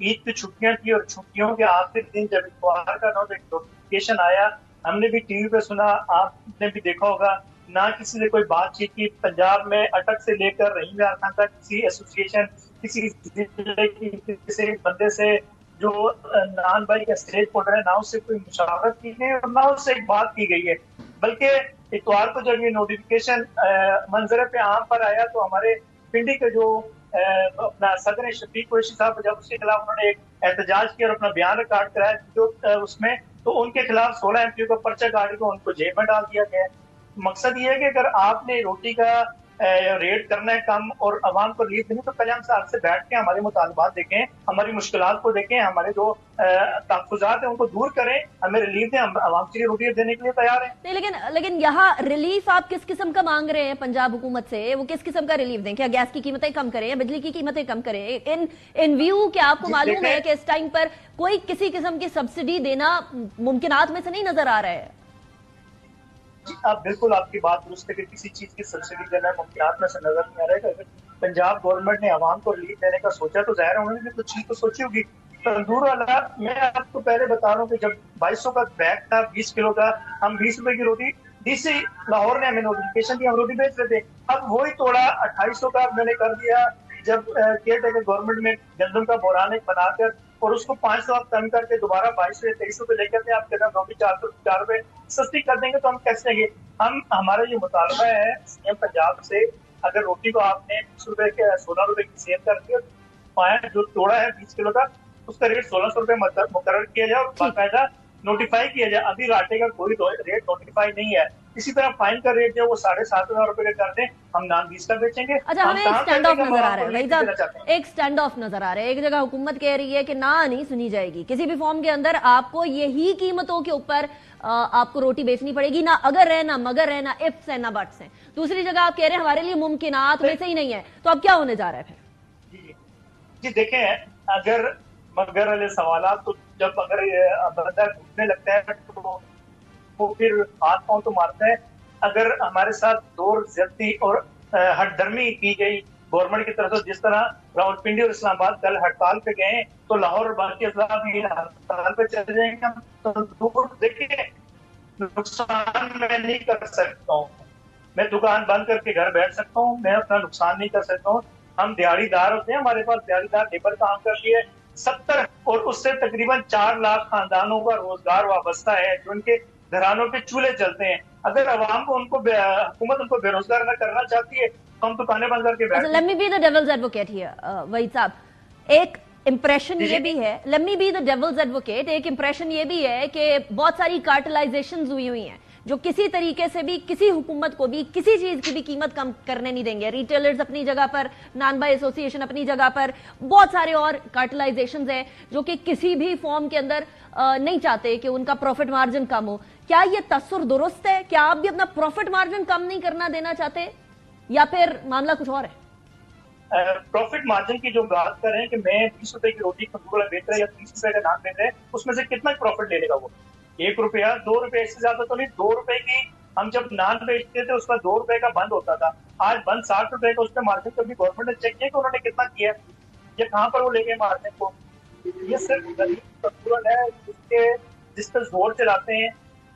ईद की छुट्टियां थी और छुट्टियों के आखिरी दिन जब इतवार का नोटिफिकेशन आया, हमने भी टीवी पे सुना, आपने भी देखा होगा, ना किसी ने कोई बातचीत की। पंजाब में अटक से लेकर रहीम यार खान तक किसी एसोसिएशन, किसी जिले की किसी बंदे से जो नान भाई का स्टेज पर है, ना उससे कोई मुशावरत की गई और ना उससे एक बात की गई है। बल्कि इतवार को जब ये नोटिफिकेशन मंजर पे आम पर आया तो हमारे पिंडी के जो अपना सदर शफीक कुरैशी साहब, जब उसके खिलाफ उन्होंने एक एहतजाज किया और अपना बयान रिकॉर्ड कराया जो उसमें, तो उनके खिलाफ 16 एमपी का पर्चा काट के उनको जेल में डाल दिया गया। मकसद ये है कि अगर आपने रोटी का रेट करना है कम और आवाम को रिलीफ देनी, तो पहले हम आपसे बैठ के हमारे मुतालबात देखें, हमारी मुश्किलात को देखें, हमारे जो तहफ़्फ़ुज़ात हैं उनको दूर करें, हमें रिलीफ दें। हम आवाम के लिए रोटी देने के लिए तैयार हैं। नहीं, लेकिन यहाँ रिलीफ आप किस किस्म का मांग रहे हैं पंजाब हुकूमत से? वो किस किस्म का रिलीफ दें? क्या गैस की कीमतें कम करें या बिजली की कीमतें कम करें? इन व्यू क्या आपको मालूम है कि इस टाइम पर कोई किसी किस्म की सब्सिडी देना मुमकिनात में से नहीं नजर आ रहा है? आप बिल्कुल, आपकी बात दुरुस्त है कि किसी चीज की सब्सिडी देना मुमकिनात में से नजर नहीं आ रहा है। अगर पंजाब गवर्नमेंट ने आवाम को रिलीफ देने का सोचा तो जाहिर है उन्होंने कुछ चीज तो सोची होगी। तंदूर वाला, मैं आपको पहले बता रहा हूँ कि जब 2200 का बैग था 20 किलो का, हम 20 रुपए की रोटी, डीसी लाहौर ने हमें नोटिफिकेशन दी, हम रोटी बेच रहे थे। अब वही तोड़ा 2800 का मैंने कर दिया जब केयर टेकर गवर्नमेंट में गंदम का बोरान बनाकर, और उसको 500 कम करके दोबारा 2200 या 2300 रुपए लेकर के आप कहना रोटी 4 रुपए सस्ती कर देंगे तो हम कैसे देंगे? हमारा ये मुतालबा है सीएम पंजाब से, अगर रोटी को आपने 20 रुपए के 16 रुपए की सेल कर दी, पाया जो तोड़ा है 20 किलो का उसका रेट 1600 रुपए मुकर्रर किया जाए और बाकायदा नोटिफाई किया जाए। अभी आटे का कोई रेट नोटिफाई नहीं है। इसी तरह फाइन का रेट जो वो 7,500 रुपए का कर दें, हम नान 20 का बेचेंगे। अच्छा, हमें एक स्टैंड ऑफ नजर आ रहा है भाई साहब, एक स्टैंड ऑफ नजर आ रहा है। एक जगह हुकूमत कह रही है कि ना नहीं सुनी जाएगी, किसी भी फॉर्म के अंदर आपको यही कीमतों के ऊपर आपको रोटी बेचनी पड़ेगी, ना अगर है ना मगर है ना इफ्स है ना बट्स है। दूसरी जगह आप कह रहे हैं हमारे लिए मुमकिनात में से ही नहीं है, तो अब क्या होने जा रहा है फिर? जी देखें, अगर मगर वाले सवाल तो जब अगर बंदा घूमने लगता है तो वो फिर हाथ पांव तो मारता है। अगर हमारे साथ जोर ज्यादती और हटधर्मी की गई गवर्नमेंट की तरफ से, जिस तरह रावलपिंडी और इस्लामाबाद कल हड़ताल पे गए तो लाहौर और बाकी अजला भी हड़ताल पे चले जाएंगे। तो देखिए, नुकसान मैं नहीं कर सकता हूँ, मैं दुकान बंद करके घर बैठ सकता हूँ, मैं अपना नुकसान नहीं कर सकता हूँ। हम दिहाड़ीदार होते हैं, हमारे पास दिहाड़ीदार लेबर काम करती है। 70 और उससे तकरीबन 4 लाख खानदानों का रोजगार वाबस्ता है जो उनके घरानों पे चूल्हे चलते हैं। अगर अवाम को हुकूमत उनको बेरोजगार न करना चाहती है तो हम दुकानें बंद करके बैठ। Let me be the devil's advocate here Waheed साहब, एक इंप्रेशन ये भी है, let me be the devil's advocate, एक इंप्रेशन ये भी है कि बहुत सारी कार्टेलाइजेशंस हुई हैं जो किसी तरीके से भी किसी हुकूमत को भी किसी चीज की भी कीमत कम करने नहीं देंगे। रिटेलर्स अपनी जगह पर, नान बाई एसोसिएशन अपनी जगह पर, बहुत सारे और कार्टेलाइजेशंस हैं जो कि किसी भी फॉर्म के अंदर नहीं चाहते कि उनका प्रॉफिट मार्जिन कम हो। क्या ये तस्सुर दुरुस्त है? क्या आप भी अपना प्रॉफिट मार्जिन कम नहीं करना देना चाहते या फिर मामला कुछ और है? प्रॉफिट मार्जिन की जो बात कर रहे हैं कि मैं 20 रुपए की रोटी तंदूर बेच रहा है या 30 रुपए का नान बेच रहे हैं, उसमें से कितना प्रॉफिट ले लेगा वो? 1 रुपया 2 रुपए, इससे ज्यादा तो नहीं। 2 रुपए की हम जब नान बेचते थे उसका 2 रुपए का बंद होता था, आज बंद 60 रुपए का। उसमें मार्जिन कभी गवर्नमेंट ने चेक किया कि उन्होंने कितना किया, ये कहाँ पर वो ले गए मार्जिन को? ये सिर्फ गरीब तंदूर है जिस पर जोर चलाते हैं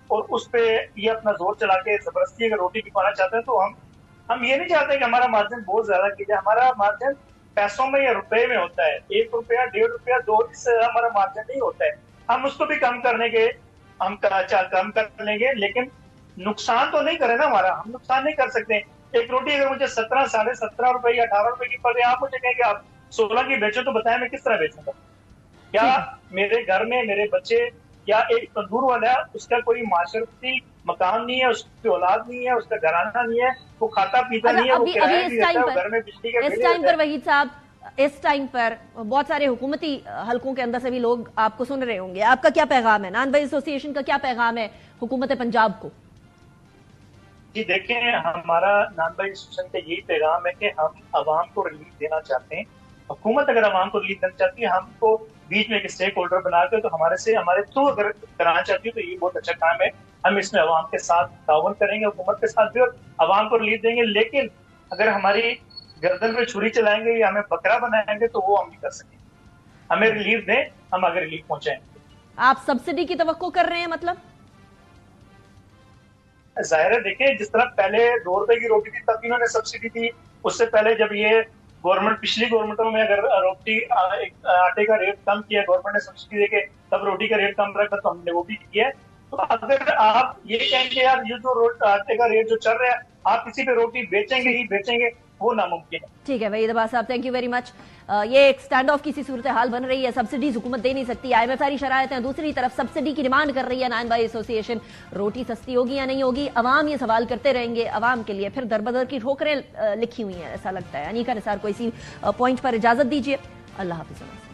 और उस पे ये अपना जोर चला के जबरदस्ती अगर रोटी बिकवाना चाहते हैं। तो हम ये नहीं चाहते कि हमारा मार्जिन बहुत ज्यादा किया जाए। हमारा मार्जिन पैसों में या रुपए में होता है, 1 रुपया 1.5 रुपया 2, इससे हमारा मार्जिन नहीं होता है। हम उसको भी कम करने के कम कर लेंगे, लेकिन नुकसान तो नहीं करे ना हमारा। हम नुकसान नहीं कर सकते। एक रोटी अगर मुझे 17, 17.5 रुपए या 18 रुपए की पड़ रही है, आप मुझे कहेंगे आप 16 की बेचो, तो बताएं मैं किस तरह बेचूंगा? क्या मेरे घर में मेरे बच्चे या एक तंदूर वाला उसका कोई माशरती मकान नहीं है, उसकी औलाद नहीं है, उसका घराना नहीं है, वो खाता पीता नहीं है, वो किराया नहीं देता है, घर में बिजली का बिल इस टाइम पर वहीद साहब, इस टाइम पर बहुत सारे हुकूमती हलकों के अंदर से भी लोग आपको सुन रहे होंगे, आपका क्या पैगाम है? नान भाई एसोसिएशन का क्या पैगाम है हुकूमत पंजाब को? जी देखें, हमारा नान भाई एसोसिएशन का यही पैगाम है कि हम आवाम को रिलीफ देना चाहते हैं। हुकूमत अगर आवाम को रिलीफ देना चाहती है, हमको बीच में एक स्टेक होल्डर बना के तो हमारे थ्रू अगर कराना चाहती है तो ये बहुत अच्छा काम है। हम इसमें आवाम के साथ ताउन करेंगे, हुकूमत के साथ भी, और आवाम को रिलीफ देंगे। लेकिन अगर हमारी गर्दन पे छुरी चलाएंगे या हमें बकरा बनाएंगे तो वो हम नहीं कर सकेंगे। हमें रिलीफ दें, हम आगे रिलीफ पहुंचाएंगे। आप सब्सिडी की तवक्को कर रहे हैं? मतलब जाहिर है, देखिए जिस तरह पहले 2 रुपए की रोटी थी तब इन्होंने सब्सिडी दी, उससे पहले जब ये गवर्नमेंट पिछली गवर्नमेंटों में अगर रोटी आटे का रेट कम किया, गवर्नमेंट ने सब्सिडी देके तब रोटी का रेट कम रखा, तो हमने वो भी किया है। तो अगर आप ये कहेंगे यार ये जो आटे का रेट जो चल रहा है आप किसी पे रोटी बेचेंगे ही बेचेंगे, वो नामुमकिन है। ठीक है वहीद अब्बास साहब, थैंक यू वेरी मच। ये एक स्टैंड ऑफ की सी सूरत हाल बन रही है, सब्सिडीज हुकूमत दे नहीं सकती, IMF सारी शरायत है, दूसरी तरफ सब्सिडी की डिमांड कर रही है नान भाई एसोसिएशन। रोटी सस्ती होगी या नहीं होगी, अवाम ये सवाल करते रहेंगे, अवाम के लिए फिर दरबदर की ठोकरें लिखी हुई हैं ऐसा लगता है। अनीका निसार को इसी पॉइंट पर इजाजत दीजिए, अल्लाह हाफिज़।